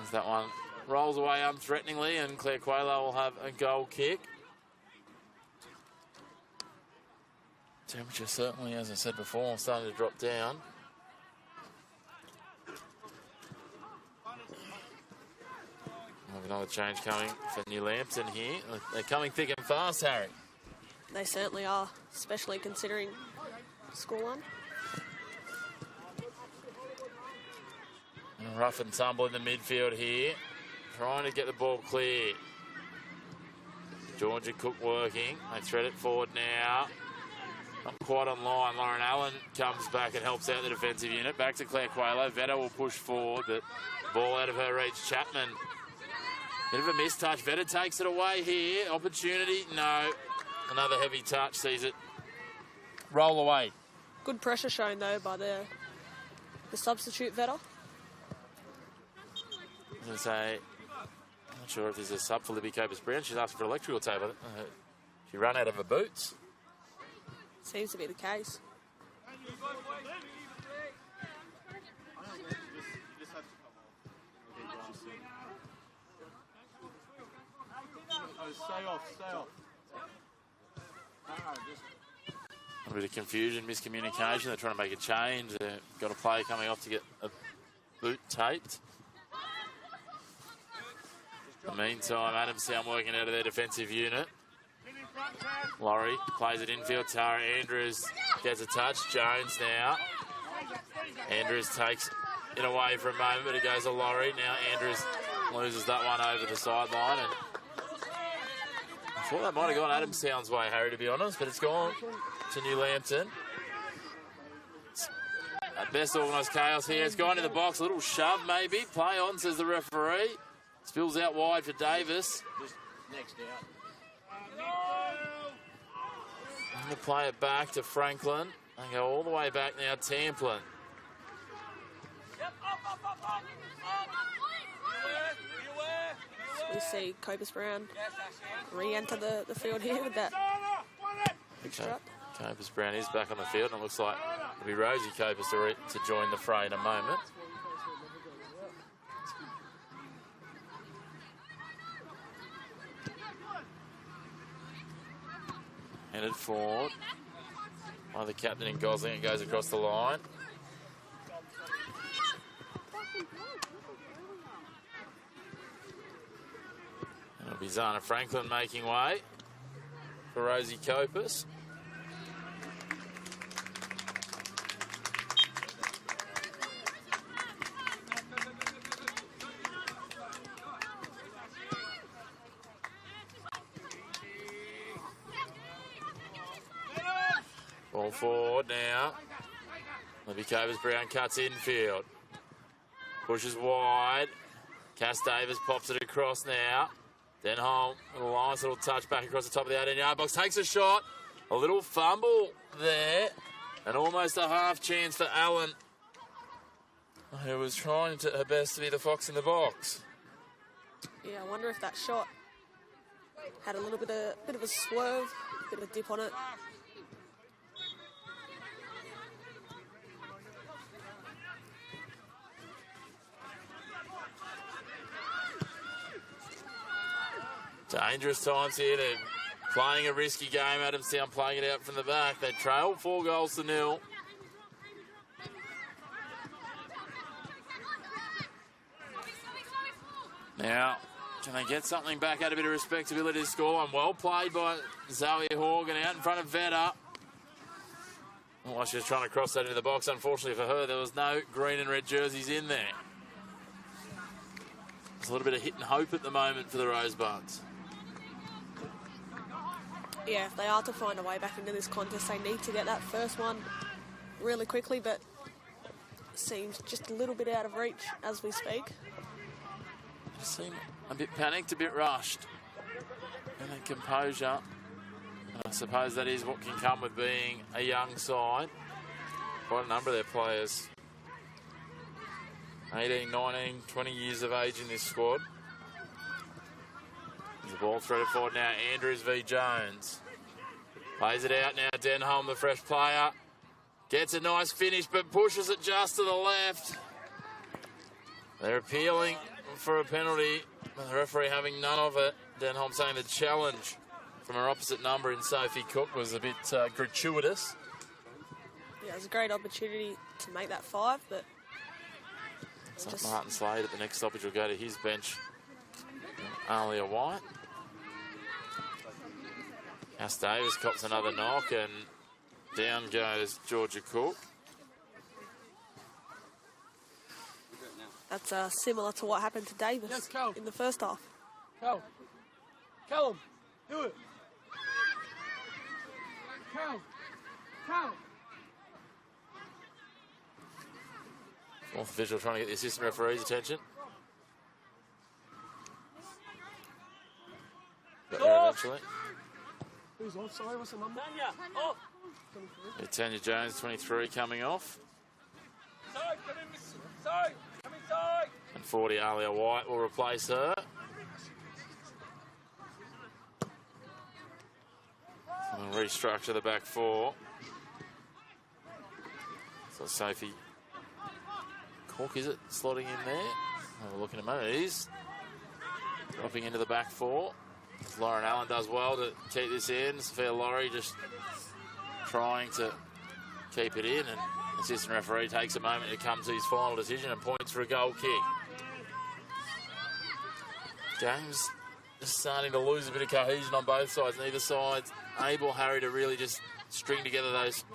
As that one rolls away unthreateningly, and Claire Quayler will have a goal kick. Temperature certainly, as I said before, starting to drop down. We'll have another change coming for New Lambton here. They're coming thick and fast, Harry. They certainly are, especially considering scoreline. And a rough and tumble in the midfield here. Trying to get the ball clear. Georgia Cook working. They thread it forward now. Not quite on line. Lauren Allen comes back and helps out the defensive unit. Back to Claire Quayler. Vetter will push forward, but ball out of her reach. Chapman. Bit of a mistouch. Vetter takes it away here. Opportunity. No. Another heavy touch. Sees it roll away. Good pressure shown, though, by the substitute Vetter. I was going to say, I'm not sure if there's a sub for Libby Copus-Brown. She's asking for electrical tape. She ran out of her boots. Seems to be the case. Stay off. A bit of confusion, miscommunication. They're trying to make a change. They've got a player coming off to get a boot taped. In the meantime, Adamstown working out of their defensive unit. Laurie plays it infield. Tara Andrews gets a touch. Jones now. Andrews takes it away for a moment, but it goes to Laurie. Now Andrews loses that one over the sideline. And I thought that might have gone Adamstown's way, Harry, to be honest, but it's gone to New Lambton. At best organised chaos here. It's gone in the box. A little shove, maybe. Play on, says the referee. Spills out wide for Davis. Just next out. And they play it back to Franklin. They go all the way back now, Tamplin. We see Copus Brown re-enter the field here with that big strut. Copus Brown is back on the field, and it looks like it'll be Rosie Copus to join the fray in a moment. Headed forward by the captain in Gosling. It goes across the line. And it'll be Zana Franklin making way for Rosie Copus. Ball forward now. Libby Copus Brown cuts infield. Pushes wide. Cass Davis pops it across now. Denholm with a nice little touch back across the top of the 18-yard box. Takes a shot. A little fumble there. And almost a half chance for Allen, who was trying her best to be the fox in the box. Yeah, I wonder if that shot had a little bit of a swerve, bit of a dip on it. Dangerous times here. They're playing a risky game. Adamstown playing it out from the back. They trail 4-0. Now, can they get something back, add a bit of respectability to score? And well played by Zoe Horgan out in front of Vetta. Well, she was trying to cross that into the box. Unfortunately for her, there was no green and red jerseys in there. There's a little bit of hit and hope at the moment for the Rosebuds. Yeah, if they are to find a way back into this contest, they need to get that first one really quickly, but seems just a little bit out of reach as we speak. They seem a bit panicked, a bit rushed. And their composure. And I suppose that is what can come with being a young side. Quite a number of their players. 18, 19, 20 years of age in this squad. The ball threaded forward now. Andrews v. Jones. Plays it out now. Denholm, the fresh player. Gets a nice finish, but pushes it just to the left. They're appealing for a penalty, but the referee having none of it. Denholm saying the challenge from her opposite number in Sophie Cook was a bit gratuitous. Yeah, it was a great opportunity to make that 5, but... Just... Martin Slade at the next stoppage will go to his bench. Alia White. Cass Davis cops another knock, and down goes Georgia Cook. That's similar to what happened to Davis in the first half. Callum, do it. Callum. Fourth official trying to get the assistant referee's attention. Got there eventually. Who's off? Sorry, what's the number? Tanya Jones, 23, coming off. And 40, Alia White will replace her. And restructure the back 4. So Sophie Cook, is it slotting in there? Have a look in a moment. It is. Dropping into the back 4. Lauren Allen does well to keep this in. Sophia Laurie just trying to keep it in, and the assistant referee takes a moment to come to his final decision and points for a goal kick. Game's just starting to lose a bit of cohesion on both sides. Neither side's able, Harry, to really just string together those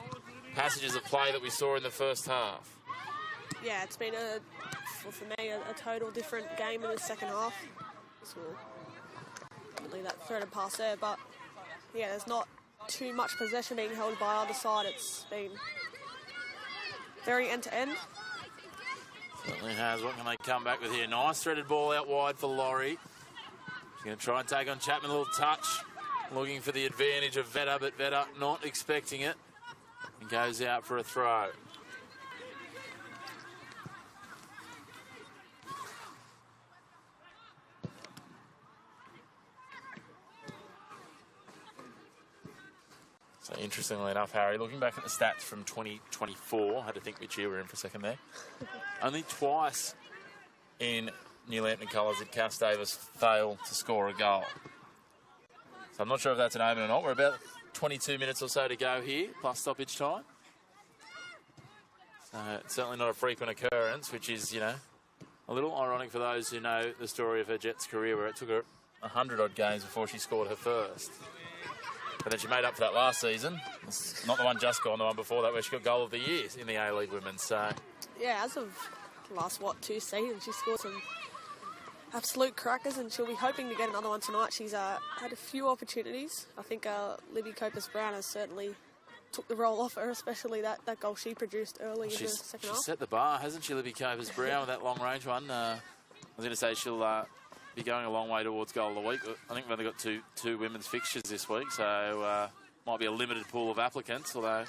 passages of play that we saw in the first half. Yeah, it's been, for me, a total different game in the second half. So leave that threaded pass there, but yeah, there's not too much possession being held by either side. It's been very end-to-end. Certainly has. What can they come back with here? Nice threaded ball out wide for Laurie. She's going to try and take on Chapman, a little touch, looking for the advantage of Vetta, but Vetta not expecting it, and goes out for a throw. So interestingly enough, Harry, looking back at the stats from 2024, I had to think which year we're in for a second there. Only twice in New Lambton colours did Cass Davis fail to score a goal. So I'm not sure if that's an omen or not. We're about 22 minutes or so to go here, plus stoppage time. So it's certainly not a frequent occurrence, which is, you know, a little ironic for those who know the story of her Jets career, where it took her 100-odd games before she scored her first. But then she made up for that last season. It's not the one just gone, the one before that, where she got goal of the year in the A-League Women's. So Yeah, as of the last, 2 seasons, she scored some absolute crackers, and she'll be hoping to get another one tonight. She's had a few opportunities. I think Libby Copus-Brown has certainly took the role off her, especially that goal she produced early in the second half. She's set the bar, hasn't she, Libby Copus-Brown, with that long-range one. I was going to say she'll be going a long way towards goal of the week. I think we've only got two women's fixtures this week, so might be a limited pool of applicants, although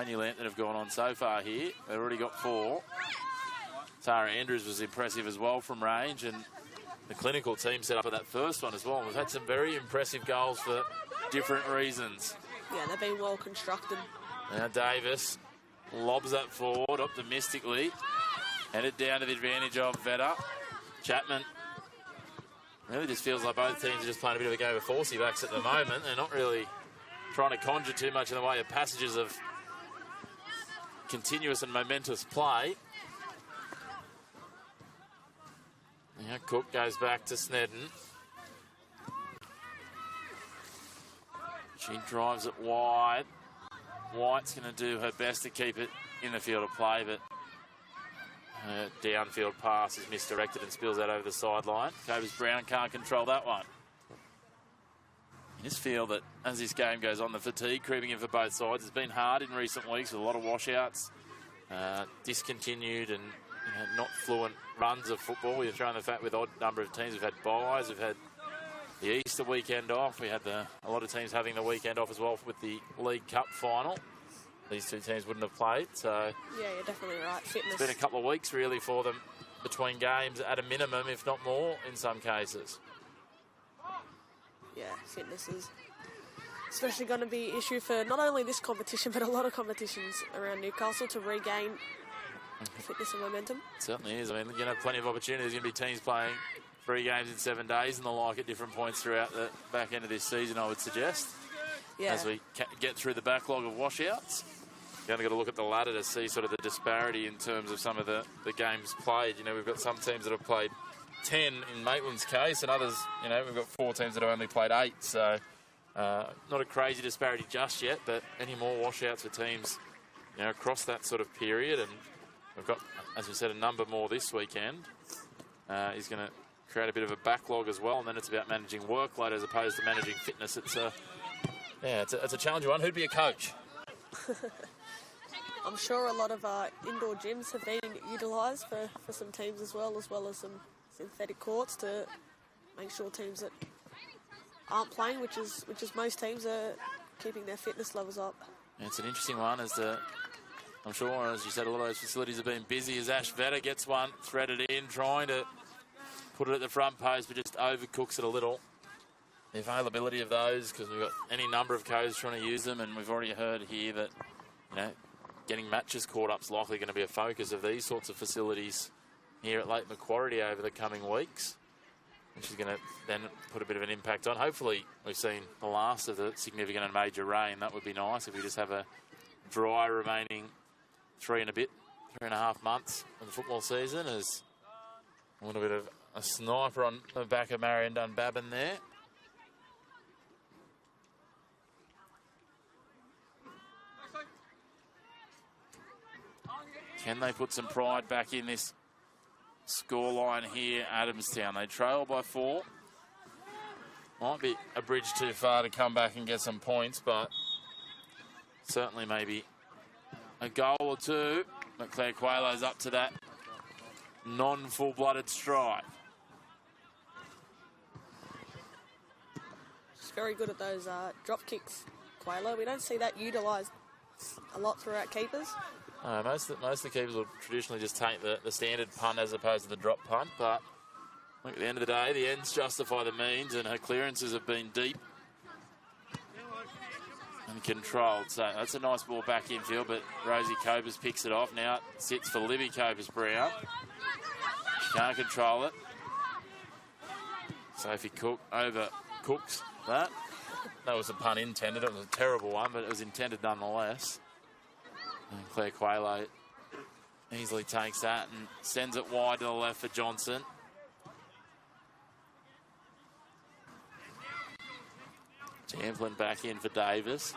New Lambton have gone on so far here. They've already got 4. Tara Andrews was impressive as well from range, and the clinical team set up at that first one as well. We've had some very impressive goals for different reasons. Yeah, they've been well constructed. Now Davis lobs that forward optimistically, headed down to the advantage of Vedder. Chapman really just feels like both teams are just playing a bit of a game of Forsey backs at the moment. They're not really trying to conjure too much in the way of passages of continuous and momentous play. Yeah, Cook goes back to Snedden. She drives it wide. White's going to do her best to keep it in the field of play, but her downfield pass is misdirected and spills out over the sideline. Copus-Brown can't control that one. You just feel that as this game goes on, the fatigue creeping in for both sides. It's been hard in recent weeks with a lot of washouts, discontinued and not fluent runs of football. You're throwing the fact with odd number of teams. We've had buys, we've had the Easter weekend off. We had a lot of teams having the weekend off as well with the League Cup final. These two teams wouldn't have played, so... Yeah, you're definitely right. Fitness. It's been a couple of weeks, really, for them between games at a minimum, if not more, in some cases. Yeah, fitness is especially going to be an issue for not only this competition, but a lot of competitions around Newcastle to regain fitness and momentum. It certainly is. I mean, you know, plenty of opportunities. There's going to be teams playing 3 games in 7 days and the like at different points throughout the back end of this season, I would suggest. Yeah. As we get through the backlog of washouts. You've only got to look at the ladder to see sort of the disparity in terms of some of the games played. You know, we've got some teams that have played 10 in Maitland's case, and others, you know, we've got 4 teams that have only played 8. So not a crazy disparity just yet, but any more washouts for teams, you know, across that sort of period. And we've got, as we said, a number more this weekend. Is going to create a bit of a backlog as well, and then it's about managing workload as opposed to managing fitness. It's a challenging one. Who'd be a coach? I'm sure a lot of indoor gyms have been utilised for some teams as well as some synthetic courts to make sure teams that aren't playing, which is most teams, are keeping their fitness levels up. Yeah, it's an interesting one. I'm sure, as you said, a lot of those facilities have been busy as Ash Vedder gets one threaded in, trying to put it at the front post, but just overcooks it a little. The availability of those, because we've got any number of codes trying to use them, and we've already heard here that, you know, getting matches caught up is likely going to be a focus of these sorts of facilities here at Lake Macquarie over the coming weeks, which is going to then put a bit of an impact on. Hopefully we've seen the last of the significant and major rain. That would be nice if we just have a dry remaining 3.5 months of the football season. As a little bit of a sniper on the back of Marion Dunbabin there. Can they put some pride back in this scoreline here, Adamstown? They trail by 4. Might be a bridge too far to come back and get some points, but certainly maybe a goal or 2. But Claire Quaylo's up to that non-full-blooded strike. She's very good at those drop kicks, Quaylo. We don't see that utilised a lot throughout keepers. Most of the keepers will traditionally just take the standard punt as opposed to the drop punt, but look, at the end of the day, the ends justify the means, and her clearances have been deep. and controlled. So that's a nice ball back infield, but Rosie Copers picks it off. Now it sits for Libby Copers-Brown. She can't control it. Sophie Cook overcooks that. That was a pun intended. It was a terrible one, but it was intended nonetheless. And Claire Quaylo easily takes that and sends it wide to the left for Johnson. Champlin back in for Davis.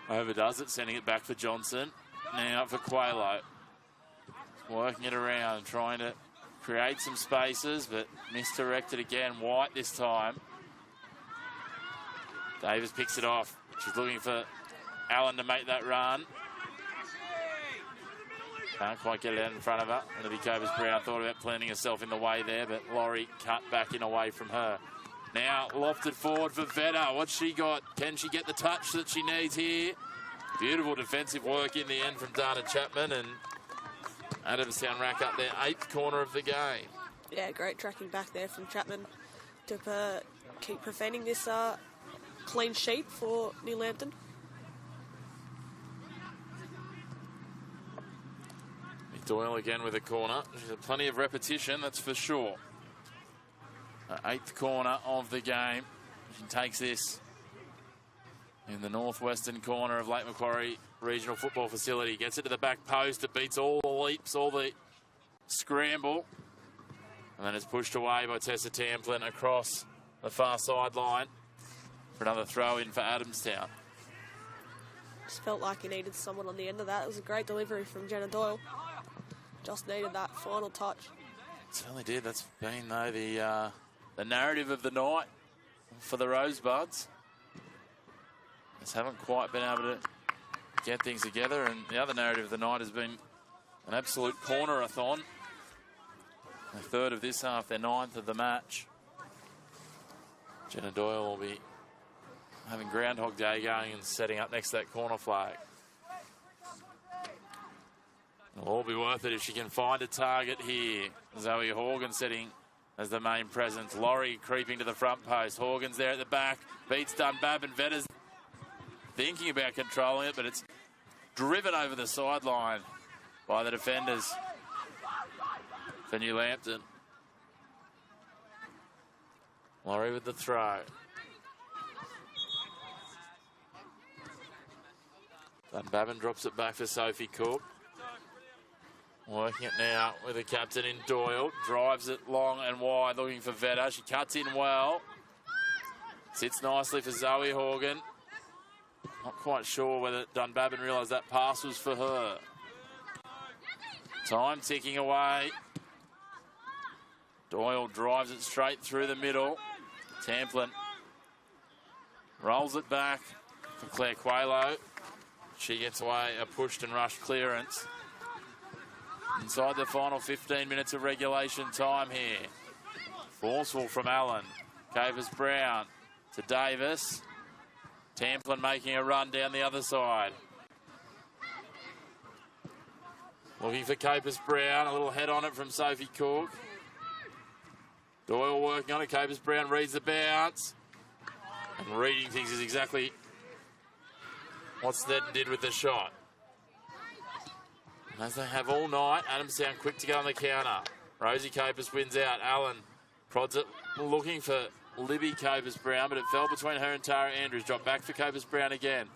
Overdoes it, sending it back for Johnson. Now for Quaylo. Working it around, trying to create some spaces, but misdirected again. White this time. Davis picks it off. She's looking for Allen to make that run. Can't quite get it out in front of her. Libby Copers-Brown thought about planting herself in the way there, but Laurie cut back in away from her. Now lofted forward for Vedder. What's she got? Can she get the touch that she needs here? Beautiful defensive work in the end from Dana Chapman, and Adamstown rack up their 8th corner of the game. Yeah, great tracking back there from Chapman to keep preventing this clean sheet for New Lambton. Doyle again with a corner. She's had plenty of repetition, that's for sure. 8th corner of the game. She takes this in the northwestern corner of Lake Macquarie Regional Football Facility. Gets it to the back post. It beats all the leaps, all the scramble. And then it's pushed away by Tessa Tamplin across the far sideline for another throw in for Adamstown. Just felt like he needed someone on the end of that. It was a great delivery from Jenna Doyle. Just needed that final touch. Certainly did. That's been, though, the narrative of the night for the Rosebuds. Just haven't quite been able to get things together, and the other narrative of the night has been an absolute corner-a-thon. The 3rd of this half, their 9th of the match. Jenna Doyle will be having Groundhog Day going and setting up next to that corner flag. It'll all be worth it if she can find a target here. Zoe Horgan setting as the main presence. Laurie creeping to the front post. Horgan's there at the back. Beats Dunbab, and Vedder's thinking about controlling it, but it's driven over the sideline by the defenders for New Lambton. Laurie with the throw. Dunbabin drops it back for Sophie Cook. Working it now with the captain in Doyle. Drives it long and wide, looking for Vedder. She cuts in well. Sits nicely for Zoe Horgan. Not quite sure whether Dunbabin realised that pass was for her. Time ticking away. Doyle drives it straight through the middle. Tamplin rolls it back for Claire Quaylo. She gets away a pushed and rushed clearance. Inside the final 15 minutes of regulation time here. Forceful from Allen. Copers-Brown to Davis. Tamplin making a run down the other side. Looking for Copers-Brown. A little head on it from Sophie Cook. Doyle working on it. Copers-Brown reads the bounce. And reading things is exactly what Sneddon did with the shot. As they have all night, Adamstown quick to go on the counter. Rosie Copers wins out. Allen prods it, looking for Libby Copers-Brown, but it fell between her and Tara Andrews. Dropped back for Copers-Brown again.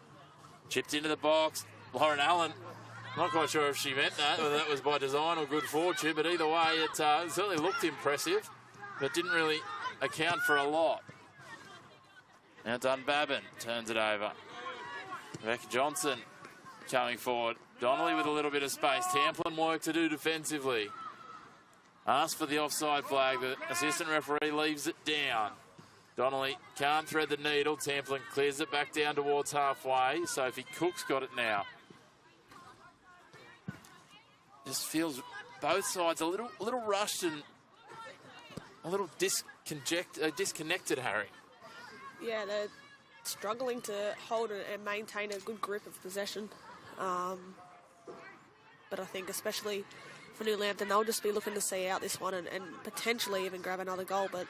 Chipped into the box. Lauren Allen, not quite sure if she meant that, whether that was by design or good fortune, but either way, it certainly looked impressive, but didn't really account for a lot. Now Dunbabin turns it over. Rebecca Johnson coming forward. Donnelly with a little bit of space. Tamplin work to do defensively. Asked for the offside flag. The assistant referee leaves it down. Donnelly can't thread the needle. Tamplin clears it back down towards halfway. Sophie Cook's got it now. Just feels both sides a little rushed and a little disconnected, Harry. Yeah, they're struggling to hold and maintain a good grip of possession. But I think especially for New Lambton, they'll just be looking to see out this one and potentially even grab another goal. But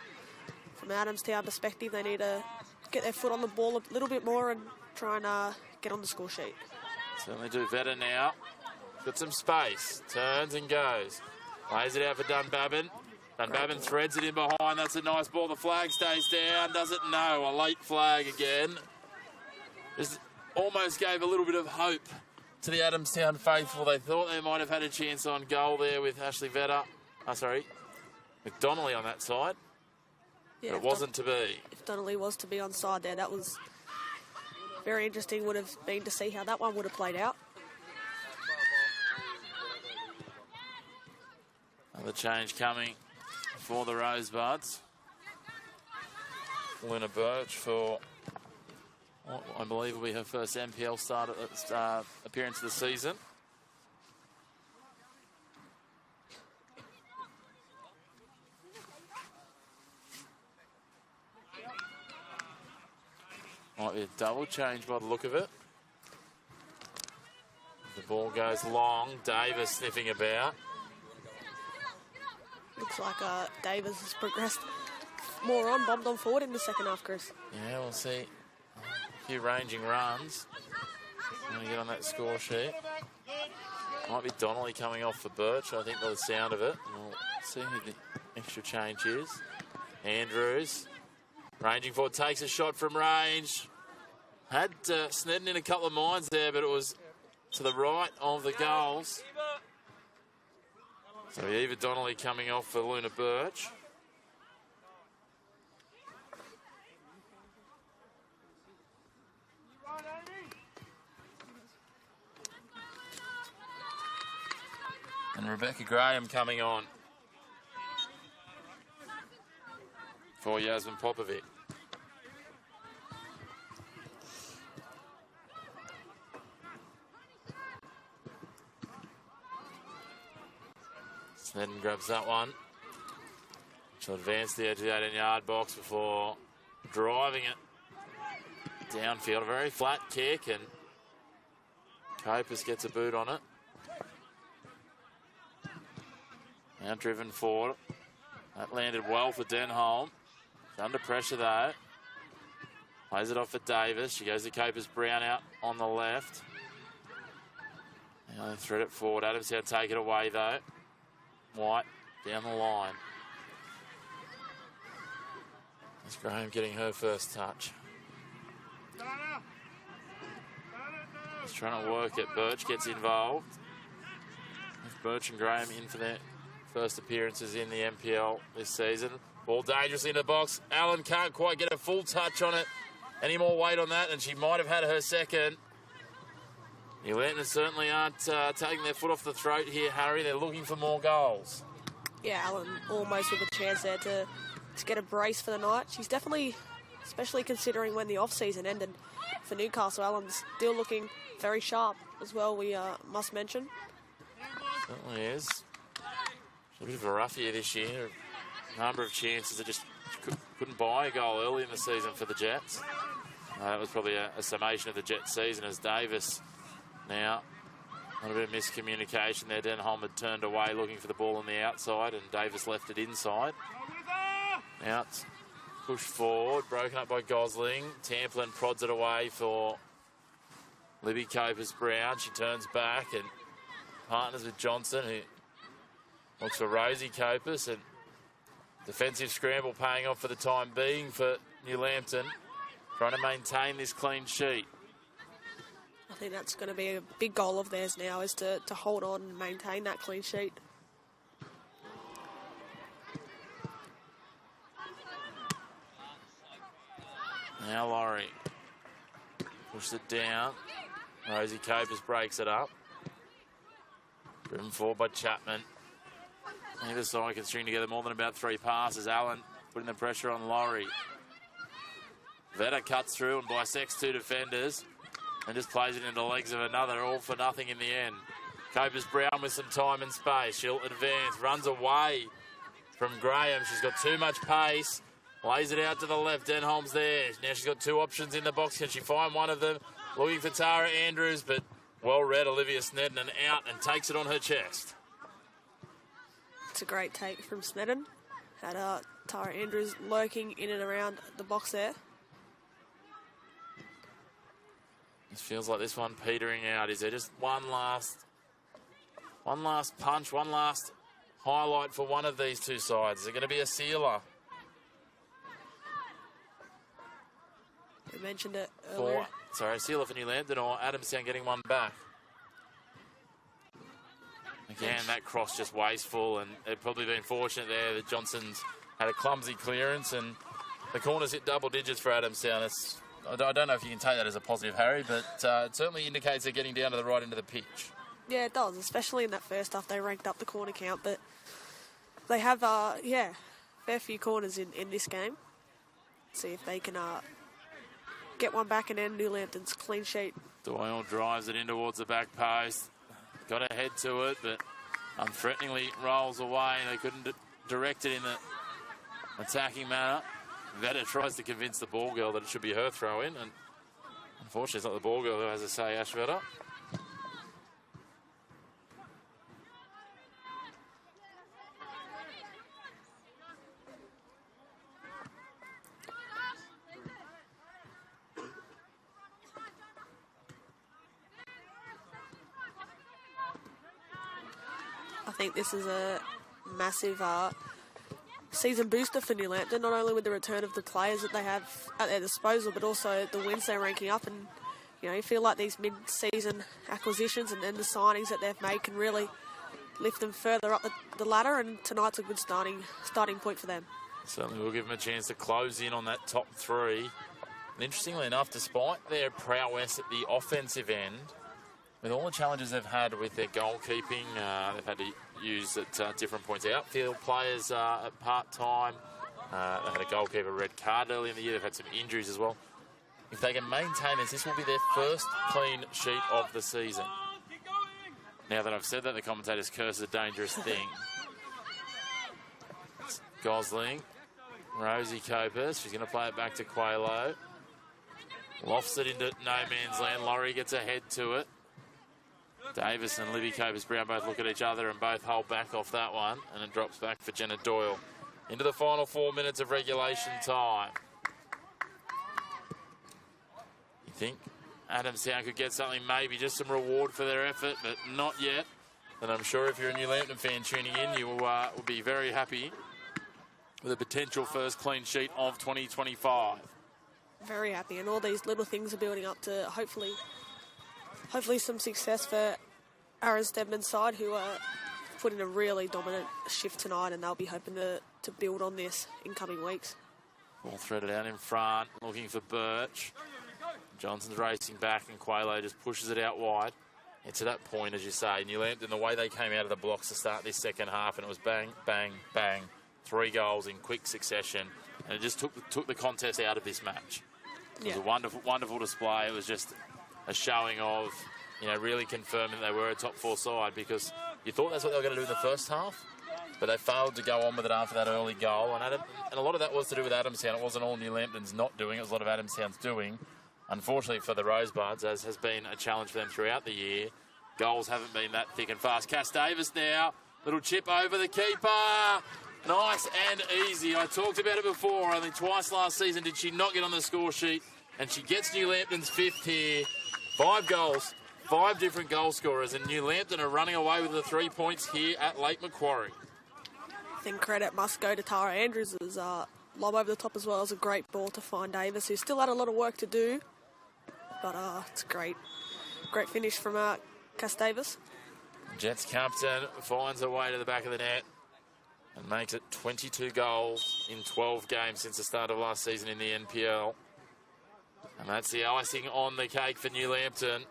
from an Adamstown perspective, they need to get their foot on the ball a little bit more and try and get on the score sheet. Certainly do. Vetter now. Got some space. Turns and goes. Lays it out for Dunbabin. Dunbabin threads it in behind. That's a nice ball. The flag stays down. Does it? No. A late flag again. This almost gave a little bit of hope to the Adamstown faithful. They thought they might have had a chance on goal there with Ashley Vetter. McDonnelly on that side. Yeah, but it wasn't to be. If Donnelly was to be on side there, that was very interesting. Would have been to see how that one would have played out. Another change coming for the Rosebuds. Luna Birch for what I believe will be her first NPL appearance of the season. Might be a double change by the look of it. The ball goes long. Davis sniffing about. Looks like Davis has progressed more on, bombed on forward in the second half, Chris. Yeah, we'll see. A few ranging runs. Going to get on that score sheet. Might be Donnelly coming off for Birch, I think, by the sound of it. We'll see who the extra change is. Andrews. Ranging forward, takes a shot from range. Had Snedden in a couple of minds there, but it was to the right of the goals. So Eva Donnelly coming off for Luna Birch. And Rebecca Graham coming on for Yasmin Popovic. Snedden grabs that one. She'll advance the edge of the 18-yard box before driving it downfield. A very flat kick, and Copus gets a boot on it. Now driven forward. That landed well for Denholm. She's under pressure though. Plays it off for Davis. She goes to Copus Brown out on the left. Now they thread it forward. Adamstown take it away though. White down the line. That's Graham getting her first touch. He's trying to work it. Birch gets involved. Birch and Graham in for their first appearances in the NPL this season. Ball dangerously in the box. Allen can't quite get a full touch on it. Any more weight on that, and she might have had her second. New Lambton certainly aren't taking their foot off the throat here, Harry. They're looking for more goals. Yeah, Allen almost with a chance there to get a brace for the night. She's definitely, especially considering when the off-season ended for Newcastle, Allen's still looking very sharp as well, we must mention. Certainly is. A bit of a rough year this year. A number of chances that just couldn't buy a goal early in the season for the Jets. That was probably a summation of the Jets season as Davis now, a little bit of miscommunication there. Denholm had turned away looking for the ball on the outside and Davis left it inside. Now it's pushed forward, broken up by Gosling. Tamplin prods it away for Libby Copus Brown. She turns back and partners with Johnson, who looks for Rosie Copus, and defensive scramble paying off for the time being for New Lambton, trying to maintain this clean sheet. I think that's going to be a big goal of theirs now, is to hold on and maintain that clean sheet. Now Laurie pushes it down. Rosie Copus breaks it up. Driven forward by Chapman. Either side can string together more than about 3 passes. Allen putting the pressure on Laurie. Vetter cuts through and bisects 2 defenders and just plays it into the legs of another, all for nothing in the end. Copus Brown with some time and space. She'll advance, runs away from Graham. She's got too much pace. Lays it out to the left. Denholm's there. Now she's got 2 options in the box. Can she find one of them? Looking for Tara Andrews, but well read Olivia Snedden and out and takes it on her chest. It's a great take from Snedden. Had Tara Andrews lurking in and around the box there. It feels like this one petering out. Is there just one last punch, one last highlight for one of these two sides? Is it going to be a sealer? We mentioned it earlier. Sealer for New Lambton, or Adamstown getting one back. Again, that cross just wasteful, and they've probably been fortunate there that Johnson's had a clumsy clearance, and the corners hit double digits for Adamstown. I don't know if you can take that as a positive, Harry, but it certainly indicates they're getting down to the right end of the pitch. Yeah, it does, especially in that first half. They ranked up the corner count, but they have, fair few corners in this game. See if they can get one back and end New Lambton's clean sheet. Doyle drives it in towards the back post. Got to head to it, but unthreateningly rolls away. They couldn't direct it in the attacking manner. Vetta tries to convince the ball girl that it should be her throw in, and unfortunately it's not the ball girl who has a say, Ash Vetta. I think this is a massive season booster for New Lambton, not only with the return of the players that they have at their disposal, but also the wins they're ranking up. And, you feel like these mid-season acquisitions and then the signings that they've made can really lift them further up the ladder, and tonight's a good starting point for them. Certainly will give them a chance to close in on that top three. And interestingly enough, despite their prowess at the offensive end, with all the challenges they've had with their goalkeeping, they've had to use at different points outfield players at part-time. They had a goalkeeper red card early in the year. They've had some injuries as well. If they can maintain this will be their first clean sheet of the season. Now that I've said that, the commentators curse a dangerous thing. It's Gosling, Rosie Copus. She's going to play it back to Quaylo. Lofts it into no man's land. Laurie gets ahead to it. Davis and Libby Copus-Brown both look at each other and both hold back off that one, and it drops back for Jenna Doyle into the final 4 minutes of regulation time. You think Adamstown could get something, maybe just some reward for their effort, but not yet. And I'm sure if you're a New Lambton fan tuning in, you will be very happy with a potential first clean sheet of 2025. Very happy, and all these little things are building up to hopefully some success for Aaron Stedman's side, who put in a really dominant shift tonight, and they'll be hoping to build on this in coming weeks. Ball threaded out in front, looking for Birch. Johnson's racing back, and Quaylo just pushes it out wide. And to that point, as you say, New Lambton, the way they came out of the blocks to start this second half, and it was bang, bang, bang, 3 goals in quick succession, and it just took the contest out of this match. It was a wonderful, wonderful display. It was just a showing of, really confirming they were a top 4 side, because you thought that's what they were going to do in the first half, but they failed to go on with it after that early goal. And a lot of that was to do with Adamstown. It wasn't all New Lambton's not doing. It was a lot of Adamstown's doing. Unfortunately for the Rosebuds, as has been a challenge for them throughout the year, goals haven't been that thick and fast. Cass Davis now, little chip over the keeper. Nice and easy. I talked about it before. Only twice last season did she not get on the score sheet, and she gets New Lambton's 5th here. 5 goals, 5 different goal scorers, and New Lambton are running away with the 3 points here at Lake Macquarie. I think credit must go to Tara Andrews' lob over the top as well. As a great ball to find Davis, who still had a lot of work to do, but it's great finish from Cass Davis. Jets captain finds her way to the back of the net and makes it 22 goals in 12 games since the start of last season in the NPL. And that's the icing on the cake for New Lambton.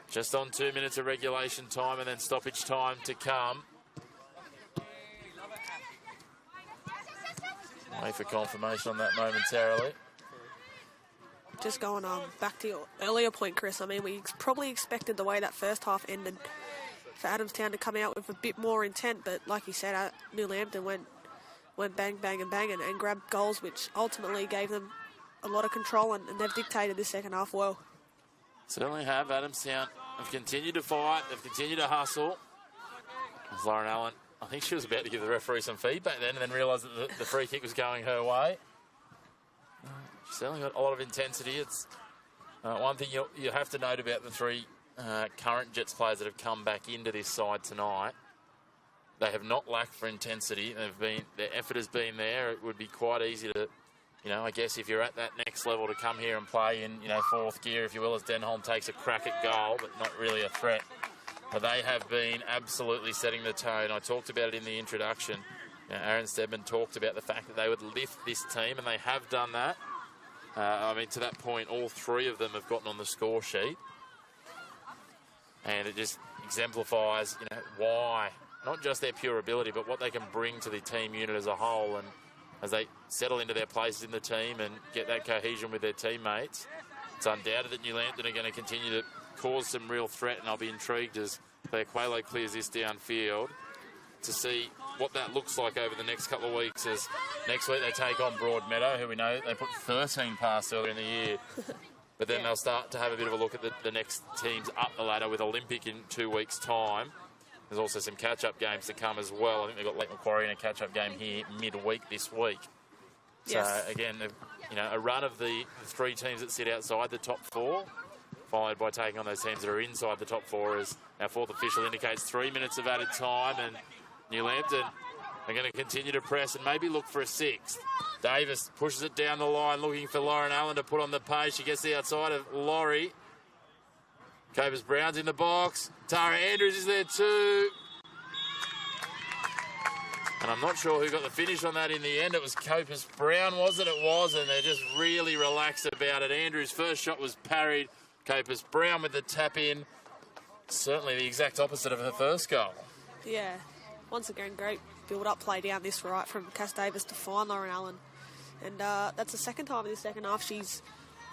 Just on 2 minutes of regulation time and then stoppage time to come. Wait for confirmation on that momentarily. Just going back to your earlier point, Chris, I mean, we probably expected the way that first half ended for Adamstown to come out with a bit more intent, but like you said, New Lambton went bang, bang and bang and grabbed goals, which ultimately gave them a lot of control, and they've dictated this second half well. Certainly have. Adamstown have continued to fight, they've continued to hustle. As Lauren Allen, I think she was about to give the referee some feedback then, and then realised that the free kick was going her way. She's certainly got a lot of intensity. It's One thing you have to note about the three current Jets players that have come back into this side tonight, they have not lacked for intensity. Their effort has been there. It would be quite easy to, I guess if you're at that next level, to come here and play in, fourth gear, if you will, as Denholm takes a crack at goal, but not really a threat. But they have been absolutely setting the tone. I talked about it in the introduction. Aaron Stedman talked about the fact that they would lift this team, and they have done that. To that point, all three of them have gotten on the score sheet. And it just exemplifies, why, not just their pure ability, but what they can bring to the team unit as a whole. And as they settle into their places in the team and get that cohesion with their teammates, it's undoubted that New Lambton are going to continue to cause some real threat, and I'll be intrigued as Claire Quaylo clears this downfield to see what that looks like over the next couple of weeks, as next week they take on Broadmeadow, who we know they put 13 past earlier in the year. But then they'll start to have a bit of a look at the next teams up the ladder with Olympic in 2 weeks' time. There's also some catch-up games to come as well. I think they've got Lake Macquarie in a catch-up game here midweek this week. Yes. So, again, a run of the three teams that sit outside the top four, followed by taking on those teams that are inside the top four, as our fourth official indicates 3 minutes of added time, and New Lambton are going to continue to press and maybe look for a sixth. Davis pushes it down the line, looking for Lauren Allen to put on the pace. She gets the outside of Laurie. Copus Brown's in the box. Tara Andrews is there too. And I'm not sure who got the finish on that in the end. It was Copus Brown, was it? It was, and they're just really relaxed about it. Andrews' first shot was parried. Copus Brown with the tap in. Certainly the exact opposite of her first goal. Yeah. Once again, great build-up play down this right from Cass Davis to find Lauren Allen. And that's the second time in the second half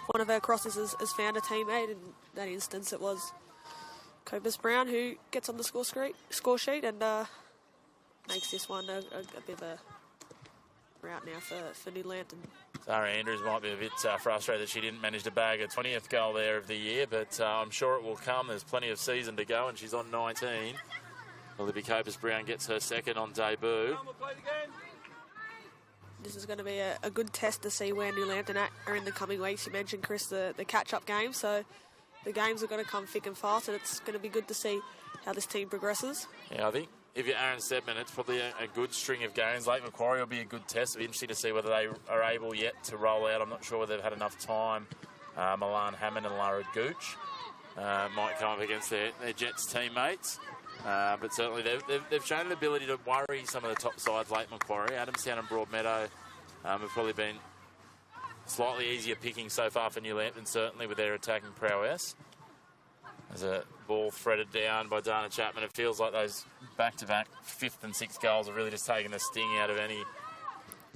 one of her crosses has found a teammate. In that instance, it was Copus Brown who gets on the score sheet and makes this one a bit of a route now for New Lambton. Sarah Andrews might be a bit frustrated that she didn't manage to bag a 20th goal there of the year, but I'm sure it will come. There's plenty of season to go, and she's on 19. Olivia Copus Brown gets her second on debut. This is going to be a good test to see where New Lambton are in the coming weeks. You mentioned, Chris, the catch-up game, so the games are going to come thick and fast, and it's going to be good to see how this team progresses. Yeah, I think if you're Aaron Stedman, it's probably a good string of games. Lake Macquarie will be a good test. It'll be interesting to see whether they are able yet to roll out. I'm not sure whether they've had enough time. Milan Hammond and Lara Gooch might come up against their Jets teammates. But certainly they've shown an ability to worry some of the top sides, Lake Macquarie. Adamstown and Broadmeadow have probably been slightly easier picking so far for New Lambton, certainly with their attacking prowess. There's a ball threaded down by Dana Chapman. It feels like those back-to-back fifth and sixth goals have really just taken the sting out of any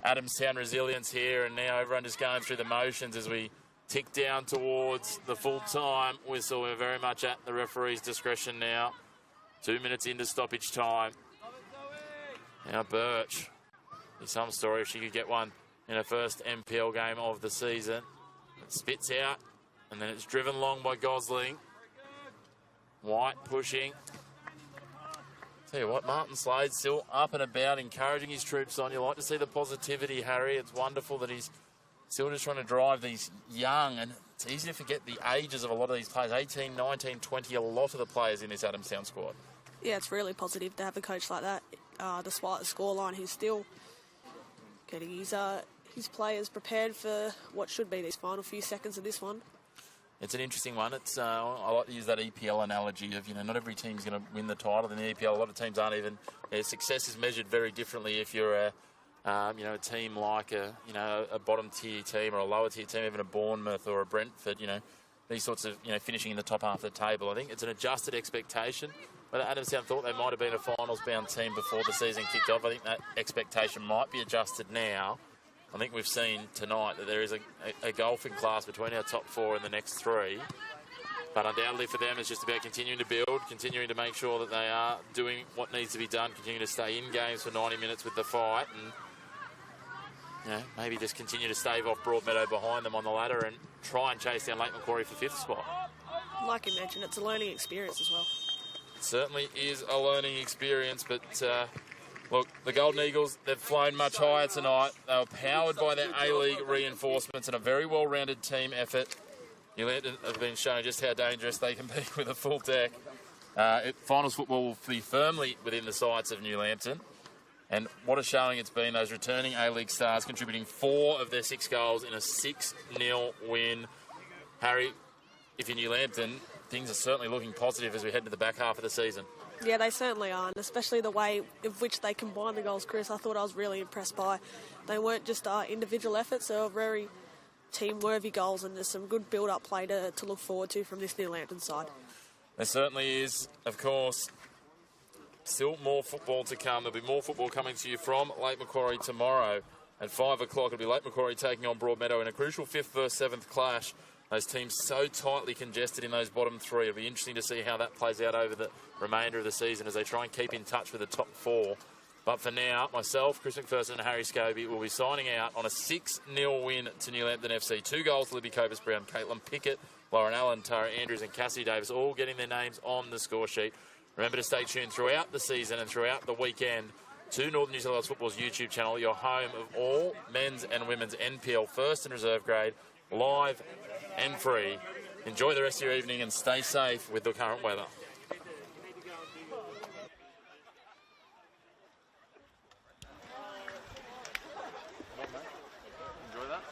Adamstown resilience here, and now everyone just going through the motions as we tick down towards the full-time whistle. We're very much at the referee's discretion now. 2 minutes into stoppage time. Now Birch. Be some story if she could get one in her first NPL game of the season. It spits out, and then it's driven long by Gosling. White pushing. Tell you what, Martin Slade's still up and about, encouraging his troops on. You like to see the positivity, Harry. It's wonderful that he's still just trying to drive these young, and it's easy to forget the ages of a lot of these players. 18, 19, 20, a lot of the players in this Adamstown squad. Yeah, it's really positive to have a coach like that. Despite the scoreline, he's still getting his players prepared for what should be these final few seconds of this one. It's an interesting one. It's I like to use that EPL analogy of, not every team's going to win the title in the EPL. A lot of teams aren't even. Their success is measured very differently if you're a team like a bottom tier team or a lower tier team, even a Bournemouth or a Brentford. These sorts of finishing in the top half of the table. I think it's an adjusted expectation. Whether Adamstown thought they might have been a finals-bound team before the season kicked off, I think that expectation might be adjusted now. I think we've seen tonight that there is a golfing class between our top four and the next three. But undoubtedly for them, it's just about continuing to build, continuing to make sure that they are doing what needs to be done, continuing to stay in games for 90 minutes with the fight, and maybe just continue to stave off Broadmeadow behind them on the ladder and try and chase down Lake Macquarie for fifth spot. Like you mentioned, it's a learning experience as well. It certainly is a learning experience, but look, the Golden Eagles, they've flown much higher tonight. They were powered by their A-League reinforcements and a very well-rounded team effort. New Lambton have been showing just how dangerous they can be with a full deck. Finals football will be firmly within the sights of New Lambton. And what a showing it's been, those returning A-League stars contributing 4 of their 6 goals in a 6-0 win. Harry, if you're New Lambton, things are certainly looking positive as we head into the back half of the season. Yeah, they certainly are, and especially the way in which they combine the goals, Chris, I thought I was really impressed by. They weren't just individual efforts, they were very team-worthy goals, and there's some good build-up play to look forward to from this New Lambton side. There certainly is, of course. Still more football to come. There'll be more football coming to you from Lake Macquarie tomorrow. At 5 o'clock, it'll be Lake Macquarie taking on Broadmeadow in a crucial 5th versus 7th clash. Those teams so tightly congested in those bottom 3. It'll be interesting to see how that plays out over the remainder of the season as they try and keep in touch with the top 4. But for now, myself, Chris McPherson and Harry Scobie will be signing out on a 6-0 win to New Lambton FC. 2 goals to Libby Copus-Brown, Caitlin Pickett, Lauren Allen, Tara Andrews and Cassie Davis, all getting their names on the score sheet. Remember to stay tuned throughout the season and throughout the weekend to Northern New South Wales Football's YouTube channel, your home of all men's and women's NPL first and reserve grade, live and free. Enjoy the rest of your evening and stay safe with the current weather. Enjoy that?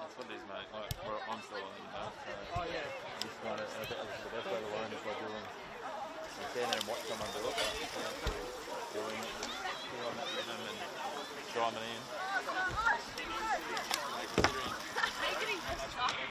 That's what it is, mate. Like, I'm still learning, so just kind of, I think the best way to learn is by doing. You stand there and watch someone do it, but doing it, feeling that rhythm and driving in.